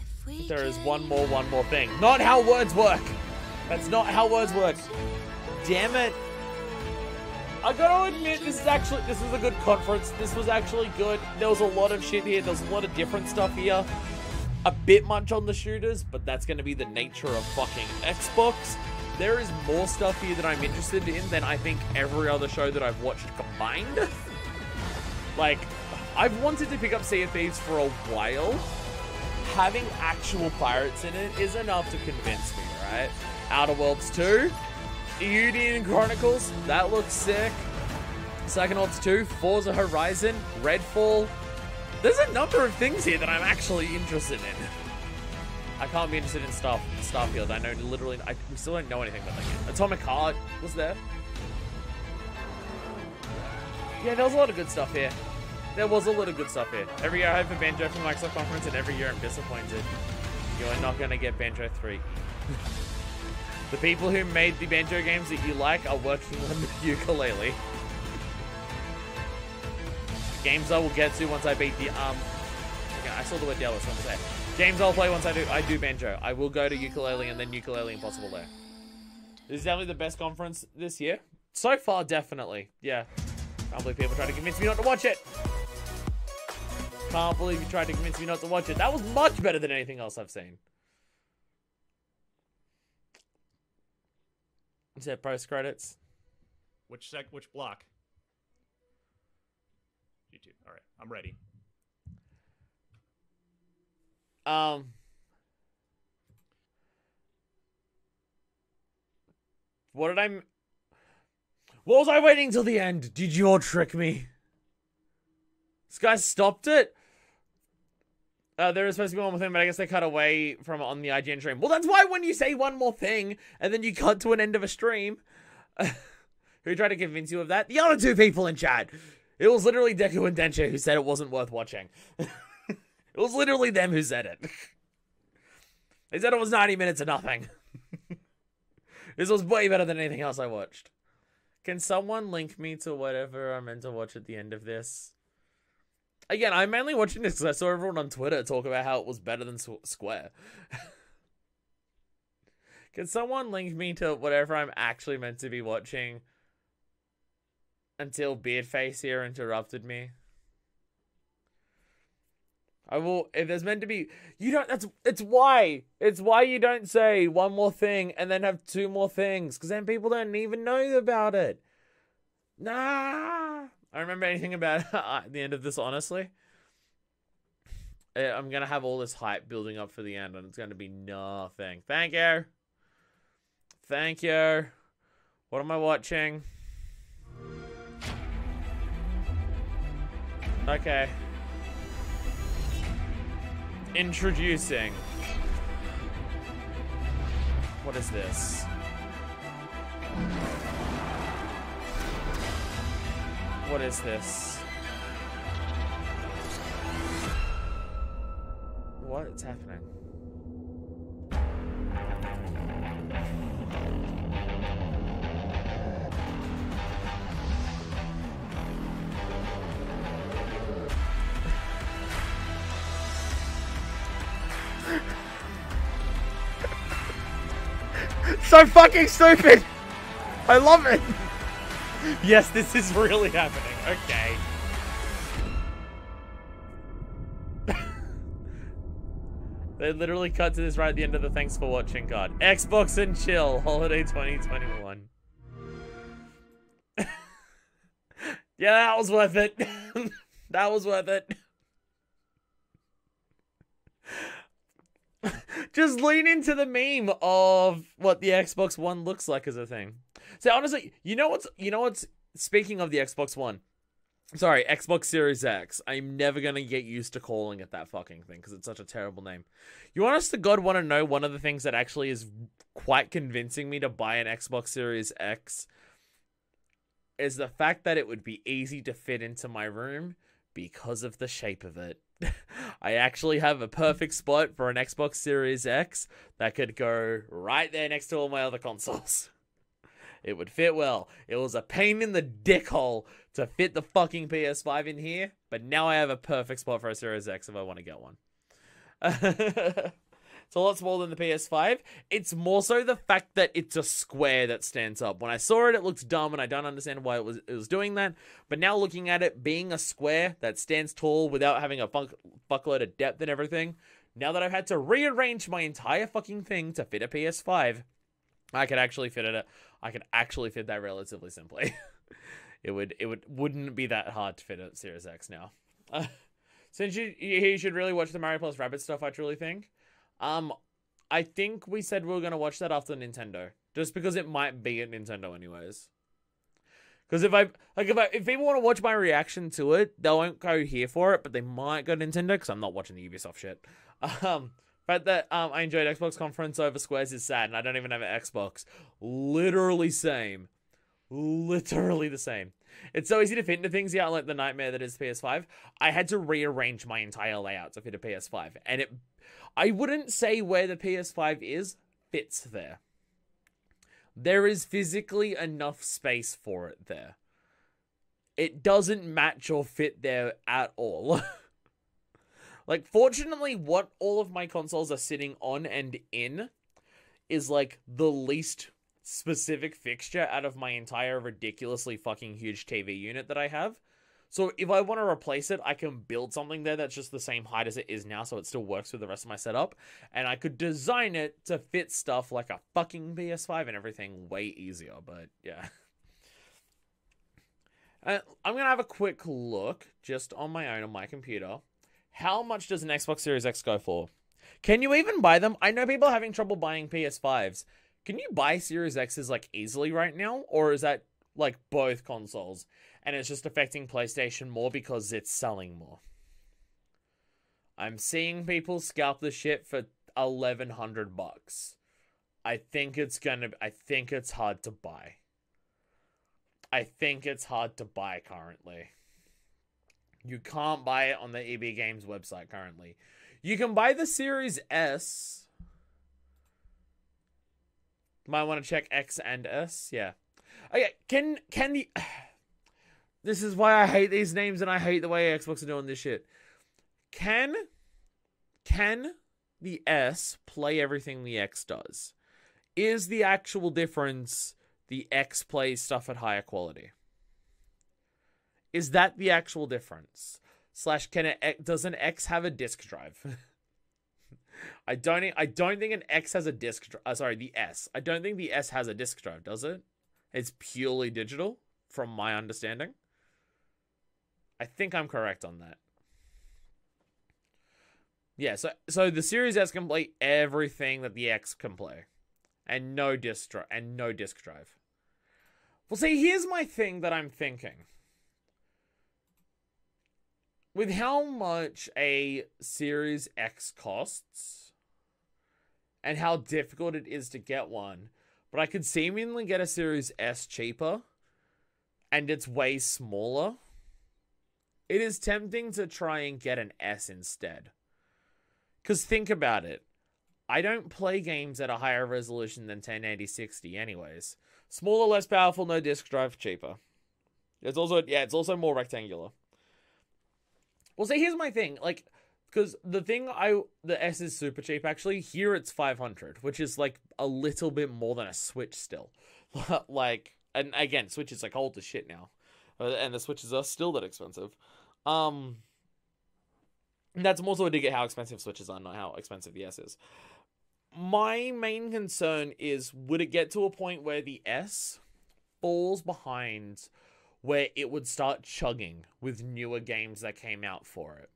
Speaker 1: There is one more thing. Not how words work. That's not how words work. Damn it. I gotta admit, this is a good conference. This was actually good. There was a lot of shit here. There was a lot of different stuff here. A bit much on the shooters, but that's gonna be the nature of fucking Xbox. There is more stuff here that I'm interested in than I think every other show that I've watched combined. Like, I've wanted to pick up Sea of Thieves for a while. Having actual pirates in it is enough to convince me, right? Outer Worlds 2, Eudian Chronicles, that looks sick. Psychonauts 2, Forza Horizon, Redfall. There's a number of things here that I'm actually interested in. I can't be interested in Starfield. I know literally, we still don't know anything about that game. Atomic Heart was there. Yeah, there was a lot of good stuff here. There was a lot of good stuff here. Every year I hope for Banjo from Microsoft Conference, and every year I'm disappointed. You are not going to get Banjo 3. The people who made the Banjo games that you like are working on the ukulele. Games I will get to once I beat the, okay, I saw the word yellow, so I'm going to say. Games I'll play once I do Banjo. I will go to ukulele and then ukulele impossible there. This is definitely the best conference this year. So far, definitely. Yeah. Can't believe people try to convince me not to watch it. Can't believe you tried to convince me not to watch it. That was much better than anything else I've seen. Is that post credits?
Speaker 2: Which block? YouTube. All right, I'm ready.
Speaker 1: What was I waiting till the end? Did you all trick me? This guy stopped it? There was supposed to be one more thing, but I guess they cut away from it on the IGN stream. Well, that's why when you say one more thing, and then you cut to an end of a stream, who tried to convince you of that? The other two people in chat. It was literally Deku and Densha who said it wasn't worth watching. It was literally them who said it. They said it was 90 minutes of nothing. This was way better than anything else I watched. Can someone link me to whatever I'm meant to watch at the end of this? Again, I'm mainly watching this because I saw everyone on Twitter talk about how it was better than Square. Can someone link me to whatever I'm actually meant to be watching until Beardface here interrupted me? I will, if there's meant to be, it's why you don't say one more thing and then have two more things, because then people don't even know about it. Nah. I don't remember anything about it at the end of this, honestly. I'm going to have all this hype building up for the end, and it's going to be nothing. Thank you. Thank you. What am I watching? Okay. Introducing. What is this? What is this? What is happening? So fucking stupid! I love it! Yes, this is really happening. Okay. They literally cut to this right at the end of the thanks for watching card. Xbox and chill. Holiday 2021. Yeah, that was worth it. That was worth it. Just lean into the meme of what the Xbox One looks like as a thing. So honestly, you know what's speaking of the Xbox One, sorry, Xbox Series X, I'm never gonna get used to calling it that fucking thing because it's such a terrible name. You honest to God want to know one of the things that actually is quite convincing me to buy an Xbox Series X is the fact that it would be easy to fit into my room because of the shape of it. I actually have a perfect spot for an Xbox Series X that could go right there next to all my other consoles. It would fit well. It was a pain in the dick hole to fit the fucking PS5 in here, but now I have a perfect spot for a Series X if I want to get one. It's a lot smaller than the PS5. It's more so the fact that it's a square that stands up. When I saw it, it looked dumb, and I don't understand why it was doing that. But now looking at it being a square that stands tall without having a fuckload of depth and everything, now that I've had to rearrange my entire fucking thing to fit a PS5, I could actually fit it. I could actually fit that relatively simply. It wouldn't be that hard to fit a Series X now. Since you should really watch the Mario plus Rabbids stuff, I truly think. I think we said we were gonna watch that after Nintendo, just because it might be at Nintendo anyways. Because if people want to watch my reaction to it, they won't go here for it, but they might go to Nintendo because I'm not watching the Ubisoft shit. But that I enjoyed Xbox conference over Squares is sad, and I don't even have an Xbox. Literally same. Literally the same. It's so easy to fit into things, yeah, like the nightmare that is PS5. I had to rearrange my entire layout to fit a PS5. And I wouldn't say where the PS5 is, fits there. There is physically enough space for it there. It doesn't match or fit there at all. Like, fortunately, what all of my consoles are sitting on and in is, like, the least specific fixture out of my entire ridiculously fucking huge TV unit that I have. So if I want to replace it, I can build something there that's just the same height as it is now, so it still works with the rest of my setup. And I could design it to fit stuff like a fucking PS5 and everything way easier, but yeah. I'm going to have a quick look, just on my own on my computer. How much does an Xbox Series X go for? Can you even buy them? I know people are having trouble buying PS5s. Can you buy Series X's, like, easily right now? Or is that, like, both consoles? And it's just affecting PlayStation more because it's selling more. I'm seeing people scalp the shit for $1,100. I think it's hard to buy. I think it's hard to buy currently. You can't buy it on the EB Games website currently. You can buy the Series S. Might want to check X and S. Yeah. Okay, can the... This is why I hate these names and I hate the way Xbox are doing this shit. Can the S play everything the X does? Is the actual difference the X plays stuff at higher quality? Is that the actual difference? Slash, does an X have a disk drive? I don't think an X has a disk drive. Sorry, the S. I don't think the S has a disk drive, does it? It's purely digital, from my understanding. I think I'm correct on that. Yeah, so the Series S can play everything that the X can play. And no disk drive. Well, see, here's my thing that I'm thinking. With how much a Series X costs and how difficult it is to get one, but I could seemingly get a Series S cheaper and it's way smaller, it is tempting to try and get an S instead. Because think about it. I don't play games at a higher resolution than 1080-60 anyways. Smaller, less powerful, no disk drive, cheaper. It's also more rectangular. Well, see, here's my thing. Like, because the S is super cheap, actually. Here it's 500, which is, like, a little bit more than a Switch still. Like, and again, Switch is, like, old as shit now. And the Switches are still that expensive. That's more so a dig at how expensive Switches are, not how expensive the S is. My main concern is, would it get to a point where the S falls behind where it would start chugging with newer games that came out for it?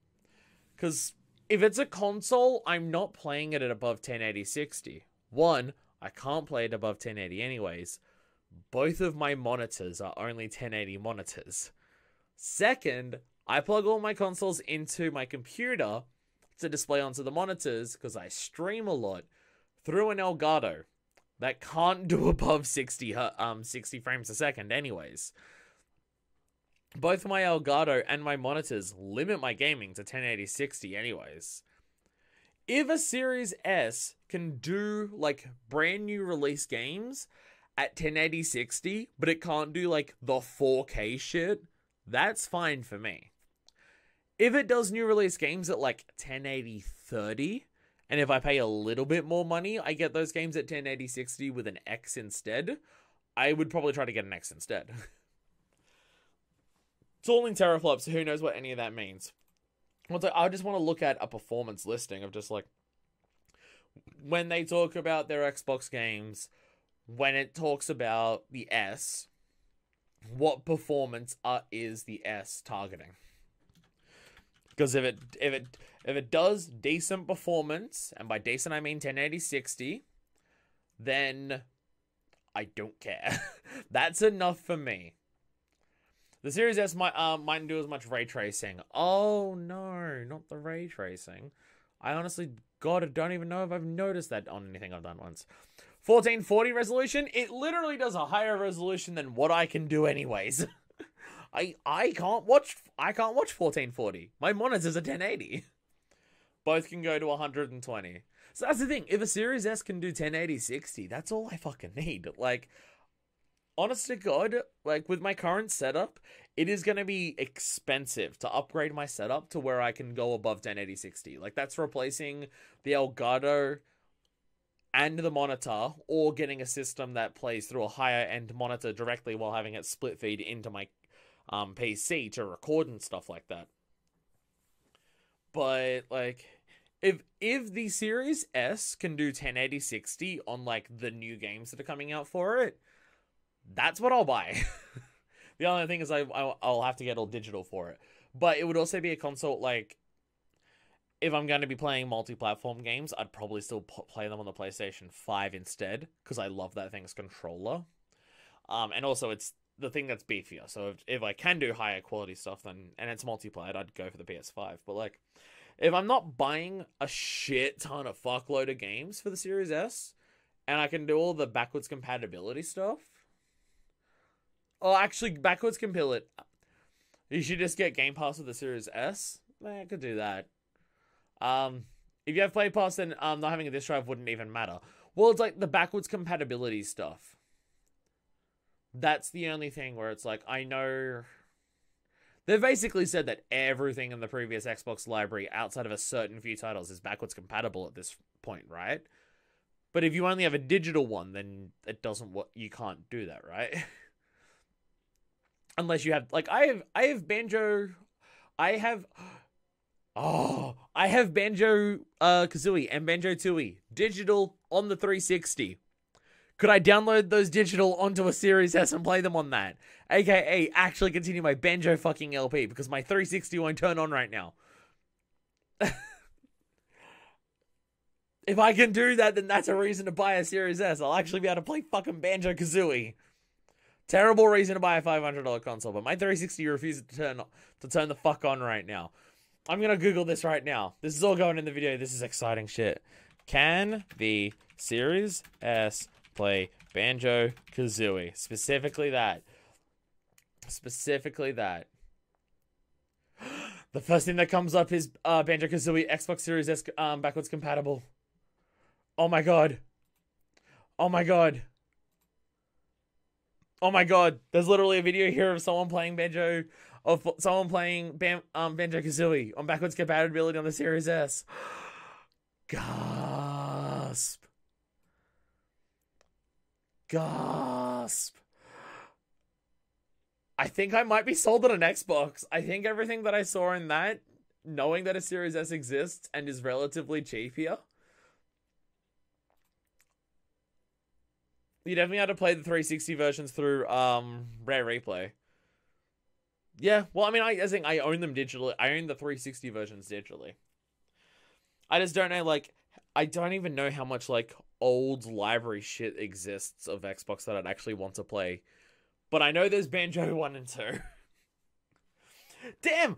Speaker 1: Because if it's a console, I'm not playing it at above 1080-60. One, I can't play it above 1080 anyways. Both of my monitors are only 1080 monitors. Second, I plug all my consoles into my computer to display onto the monitors because I stream a lot through an Elgato that can't do above 60 frames a second anyways. Both my Elgato and my monitors limit my gaming to 1080-60 anyways. If a Series S can do, like, brand new release games at 1080-60, but it can't do, like, the 4K shit, that's fine for me. If it does new release games at, like, 1080-30, and if I pay a little bit more money, I get those games at 1080-60 with an X instead, I would probably try to get an X instead. It's all in teraflops, so who knows what any of that means. I just want to look at a performance listing of just, like, when they talk about their Xbox games, when it talks about the S, what performance is the S targeting? Because if it does decent performance, and by decent I mean 1080-60, then I don't care. That's enough for me. The Series S mightn't do as much ray tracing. Oh no, not the ray tracing. I honestly, God, I don't even know if I've noticed that on anything I've done once. 1440 resolution, it literally does a higher resolution than what I can do anyways. I can't watch 1440. My monitor's a 1080. Both can go to 120. So that's the thing. If a Series S can do 1080 60, that's all I fucking need. Like, honest to God, like with my current setup, it is going to be expensive to upgrade my setup to where I can go above 1080 60. Like, that's replacing the Elgato and the monitor, or getting a system that plays through a higher end monitor directly while having it split feed into my PC to record and stuff like that. But like, if the Series S can do 1080 60 on like the new games that are coming out for it, that's what I'll buy. The only thing is I'll have to get all digital for it. But it would also be a console, like, if I'm going to be playing multi-platform games, I'd probably still play them on the PlayStation 5 instead, because I love that thing's controller. And also, it's the thing that's beefier. So if I can do higher quality stuff, then, and it's multiplayer, I'd go for the PS5. But, like, if I'm not buying a shit ton of fuckload of games for the Series S, and I can do all the backwards compatibility stuff, actually, backwards compile it. You should just get Game Pass with the Series S. I could do that. If you have Play Pass, then not having a disc drive wouldn't even matter. Well, it's like the backwards compatibility stuff. That's the only thing where it's like, I know... They've basically said that everything in the previous Xbox library outside of a certain few titles is backwards compatible at this point, right? But if you only have a digital one, then it doesn't... You can't do that, right? Unless you have... Like, I have Banjo... I have Banjo Kazooie and Banjo Tooie digital on the 360. Could I download those digital onto a Series S and play them on that? AKA actually continue my Banjo fucking LP, because my 360 won't turn on right now. If I can do that, then that's a reason to buy a Series S. I'll actually be able to play fucking Banjo Kazooie. Terrible reason to buy a $500 console, but my 360 refuses to turn the fuck on right now. I'm gonna Google this right now. This is all going in the video. This is exciting shit. Can the Series S play Banjo Kazooie? Specifically that. Specifically that. The first thing that comes up is Banjo Kazooie Xbox Series S backwards compatible. Oh my god. Oh my god. Oh my god. There's literally a video here of someone playing Banjo Kazooie on backwards compatibility on the Series S. Gasp. Gasp. I think I might be sold on an Xbox. I think everything that I saw in that, knowing that a Series S exists and is relatively cheap here, you definitely have to play the 360 versions through Rare Replay. Yeah, well, I mean, I think I own them digitally. I own the 360 versions digitally. I just don't know, like, I don't even know how much, like, old library shit exists of Xbox that I'd actually want to play. But I know there's Banjo 1 and 2. Damn,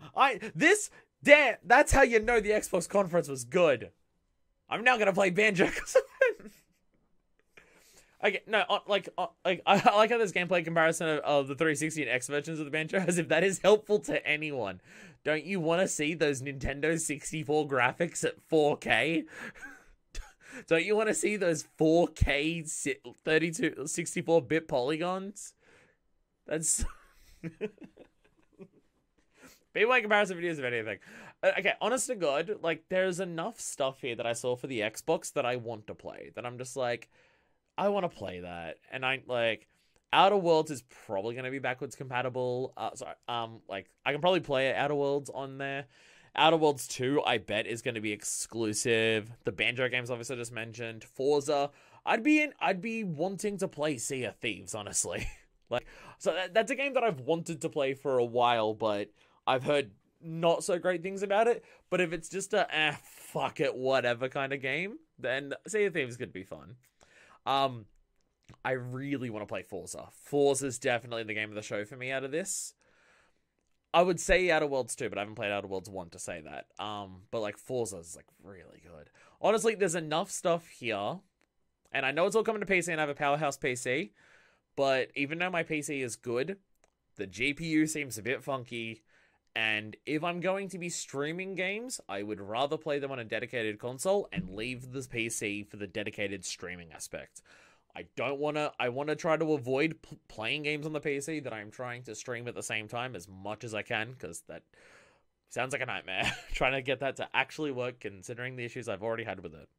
Speaker 1: that's how you know the Xbox conference was good. I'm now gonna play Banjo. Okay, no, I like how this gameplay comparison of the 360 and X versions of the Banjo, as if that is helpful to anyone. Don't you want to see those Nintendo 64 graphics at 4K? Don't you want to see those 4K 32, 64-bit polygons? That's... Be my comparison videos of anything. Okay, honest to God, like, there's enough stuff here that I saw for the Xbox that I want to play. That I'm just like... I want to play that, and Outer Worlds is probably going to be backwards compatible. Like, I can probably play Outer Worlds on there. Outer Worlds 2, I bet, is going to be exclusive. The Banjo games, obviously, I just mentioned. Forza, I'd be wanting to play Sea of Thieves, honestly. Like, so that's a game that I've wanted to play for a while, but I've heard not so great things about it. But if it's just a fuck it, whatever kind of game, then Sea of Thieves could be fun. I really want to play Forza. Forza's definitely the game of the show for me out of this. I would say Outer Worlds 2, but I haven't played Outer Worlds 1 to say that. But like Forza's like really good. Honestly, there's enough stuff here. And I know it's all coming to PC and I have a powerhouse PC. But even though my PC is good, The GPU seems a bit funky. And if I'm going to be streaming games, I would rather play them on a dedicated console and leave the PC for the dedicated streaming aspect. I want to try to avoid playing games on the PC that I'm trying to stream at the same time as much as I can, because that sounds like a nightmare. Trying to get that to actually work, considering the issues I've already had with it.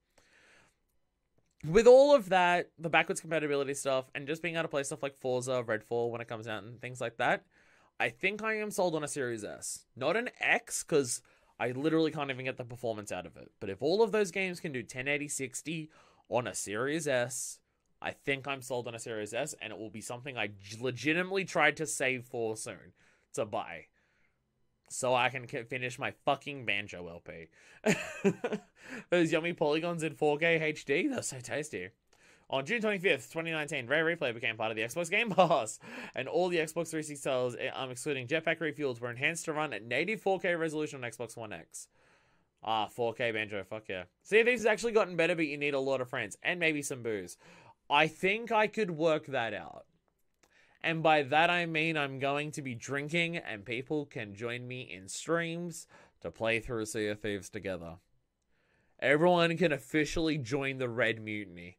Speaker 1: With all of that, the backwards compatibility stuff, and just being able to play stuff like Forza, Redfall when it comes out and things like that, I think I am sold on a Series S. Not an X, because I literally can't even get the performance out of it. But if all of those games can do 1080 60 on a Series S, I think I'm sold on a Series S, and it will be something I legitimately tried to save for soon to buy. So I can finish my fucking Banjo LP. Those yummy polygons in 4K HD, they're so tasty. On June 25th, 2019, Rare Replay became part of the Xbox Game Pass, and all the Xbox 360 titles, excluding Jetpack Refueled, were enhanced to run at native 4K resolution on Xbox One X. 4K Banjo, fuck yeah. See, these has actually gotten better, but you need a lot of friends, and maybe some booze. I think I could work that out. And by that I mean I'm going to be drinking, and people can join me in streams to play through Sea of Thieves together. Everyone can officially join the Red Mutiny,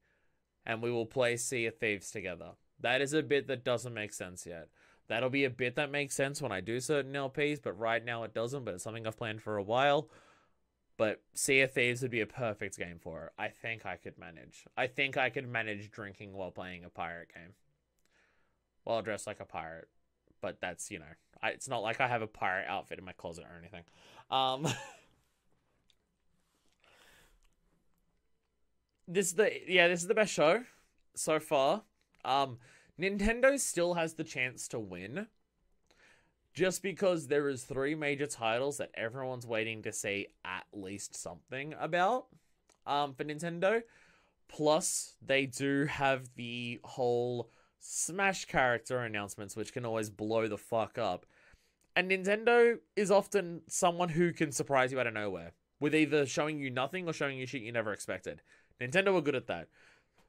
Speaker 1: and we will play Sea of Thieves together. That is a bit that doesn't make sense yet. That'll be a bit that makes sense when I do certain LPs, but right now it doesn't, but it's something I've planned for a while. But Sea of Thieves would be a perfect game for it. I think I could manage. I think I could manage drinking while playing a pirate game. Well, dressed like a pirate. But that's, you know, it's not like I have a pirate outfit in my closet or anything. This is the best show so far. Nintendo still has the chance to win, just because there is 3 major titles that everyone's waiting to see at least something about for Nintendo. Plus, they do have the whole Smash character announcements, which can always blow the fuck up. And Nintendo is often someone who can surprise you out of nowhere, with either showing you nothing or showing you shit you never expected. Nintendo are good at that.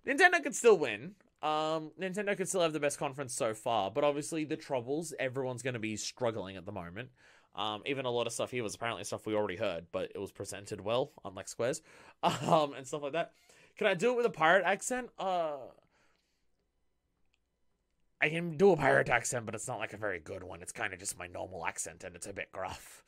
Speaker 1: Nintendo could still win. Nintendo could still have the best conference so far, but obviously the troubles, everyone's going to be struggling at the moment. Even a lot of stuff here was apparently stuff we already heard, but it was presented well, unlike Squares, and stuff like that. Can I do it with a pirate accent? I can do a pirate accent, but it's not like a very good one. It's kind of just my normal accent, and it's a bit gruff.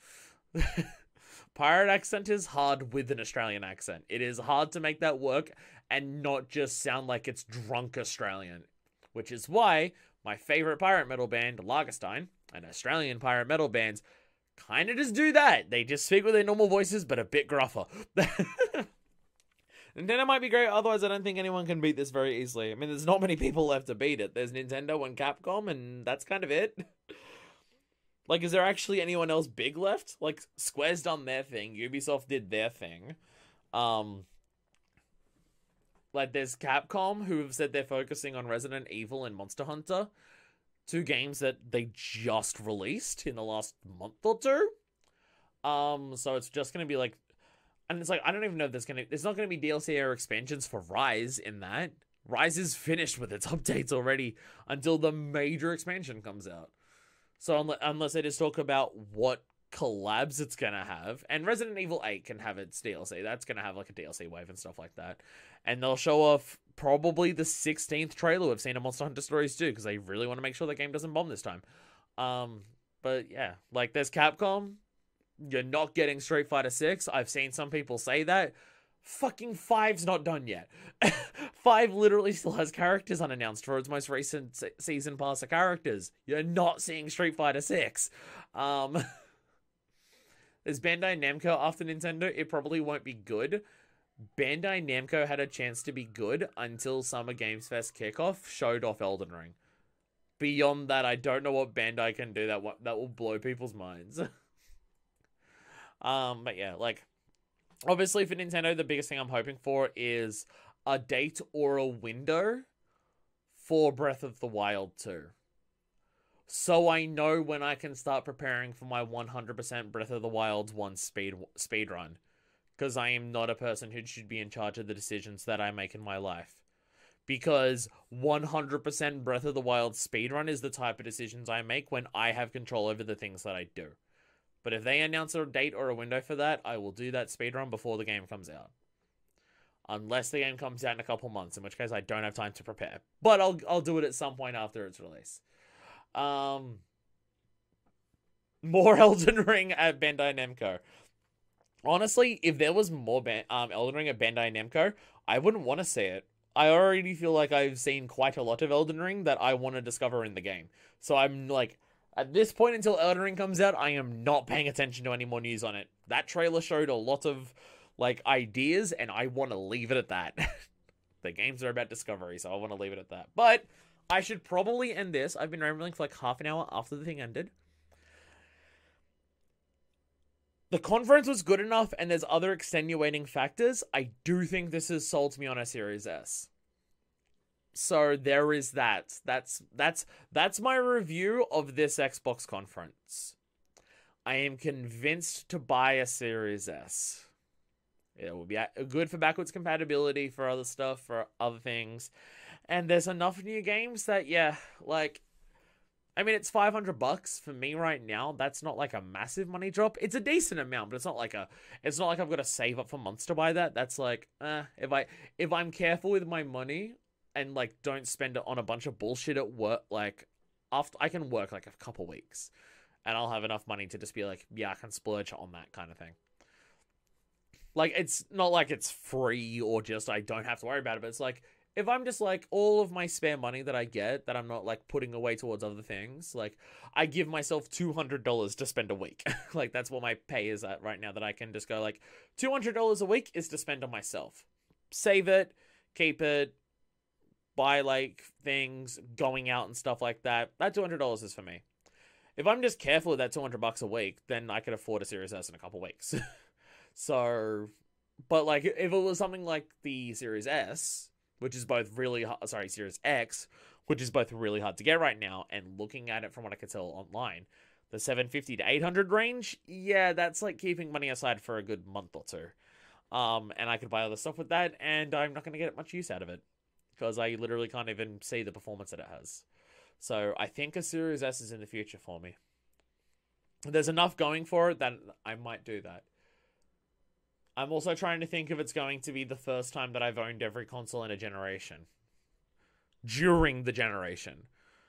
Speaker 1: Pirate accent is hard with an Australian accent. It is hard to make that work and not just sound like it's drunk Australian. Which is why my favorite pirate metal band, Lagerstein, and Australian pirate metal bands, kind of just do that. They just speak with their normal voices, but a bit gruffer. Nintendo might be great, otherwise I don't think anyone can beat this very easily. I mean, there's not many people left to beat it. There's Nintendo and Capcom, and that's kind of it. Like, is there actually anyone else big left? Like, Square's done their thing. Ubisoft did their thing. Like, there's Capcom, who have said they're focusing on Resident Evil and Monster Hunter. 2 games that they just released in the last month or 2. So it's just going to be like... And it's like, I don't even know if there's not going to be DLC or expansions for Rise in that. Rise is finished with its updates already until the major expansion comes out. So unless they just talk about what collabs it's going to have. And Resident Evil 8 can have its DLC. That's going to have like a DLC wave and stuff like that. And they'll show off probably the 16th trailer we've seen of Monster Hunter Stories 2, because they really want to make sure the game doesn't bomb this time. But yeah, like there's Capcom. You're not getting Street Fighter 6. I've seen some people say that. Fucking 5's not done yet. 5 literally still has characters unannounced for its most recent season pass of characters. You're not seeing Street Fighter 6. There's Bandai Namco after Nintendo. It probably won't be good. Bandai Namco had a chance to be good until Summer Games Fest kickoff showed off Elden Ring. Beyond that, I don't know what Bandai can do that will blow people's minds. But yeah, like, obviously for Nintendo, the biggest thing I'm hoping for is a date or a window for Breath of the Wild 2. So I know when I can start preparing for my 100% Breath of the Wild 1 speed run. Because I am not a person who should be in charge of the decisions that I make in my life. because 100% Breath of the Wild speedrun is the type of decisions I make when I have control over the things that I do. But if they announce a date or a window for that, I will do that speedrun before the game comes out. Unless the game comes out in a couple months, in which case I don't have time to prepare. But I'll do it at some point after its release. More Elden Ring at Bandai Namco. Honestly, if there was more Elden Ring at Bandai Namco, I wouldn't want to see it. I already feel like I've seen quite a lot of Elden Ring that I want to discover in the game. So I'm like, at this point until Elden Ring comes out, I am not paying attention to any more news on it. That trailer showed a lot of like ideas, and I want to leave it at that. The games are about discovery, so I want to leave it at that. But I should probably end this. I've been rambling for like half an hour after the thing ended. The conference was good enough, and there's other extenuating factors. I do think this has sold me on a Series S. So there is that. That's my review of this Xbox conference. I am convinced to buy a Series S. It will be good for backwards compatibility, for other stuff, for other things. And there's enough new games that, yeah, like, I mean, it's $500 for me right now. That's not like a massive money drop. It's a decent amount, but it's not like I've got to save up for months to buy that. That's like, if I'm careful with my money and like don't spend it on a bunch of bullshit at work, like after I can work like a couple weeks and I'll have enough money to just be like, yeah, I can splurge on that kind of thing. Like, it's not like it's free or just I don't have to worry about it, but it's like, if I'm just like, all of my spare money that I get, that I'm not like putting away towards other things, like, I give myself $200 to spend a week. Like, that's what my pay is at right now, that I can just go like, $200 a week is to spend on myself. Save it, keep it, buy like things, going out and stuff like that. That $200 is for me. If I'm just careful with that $200 a week, then I could afford a Series S in a couple weeks. So, but like, if it was something like the Series S, which is both really Series X, which is both really hard to get right now, and looking at it from what I could tell online, the $750 to $800 range, yeah, that's like keeping money aside for a good month or two. And I could buy other stuff with that, and I'm not going to get much use out of it, because I literally can't even see the performance that it has. So I think a Series S is in the future for me. There's enough going for it that I might do that. I'm also trying to think if it's going to be the first time that I've owned every console in a generation. During the generation.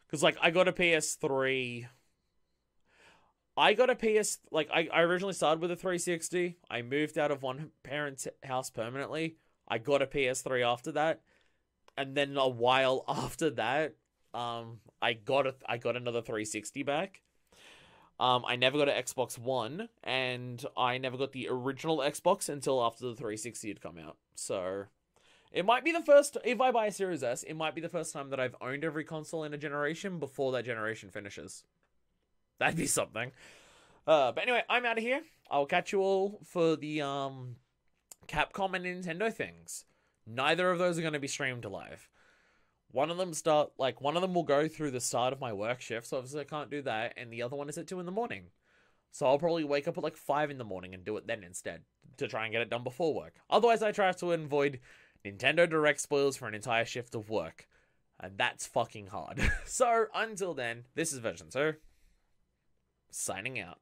Speaker 1: Because, like, I got a PS3... I originally started with a 360. I moved out of one parent's house permanently. I got a PS3 after that. And then a while after that, I got another 360 back. I never got an Xbox One, and I never got the original Xbox until after the 360 had come out. So, it might be the first, if I buy a Series S, it might be the first time that I've owned every console in a generation before that generation finishes. That'd be something. But anyway, I'm out of here. I'll catch you all for the Capcom and Nintendo things. Neither of those are going to be streamed live. One of them will go through the start of my work shift, so obviously I can't do that, and the other one is at 2 in the morning. So I'll probably wake up at like 5 in the morning and do it then instead, to try and get it done before work. Otherwise, I try to avoid Nintendo Direct spoilers for an entire shift of work, and that's fucking hard. So, until then, this is Version2, signing out.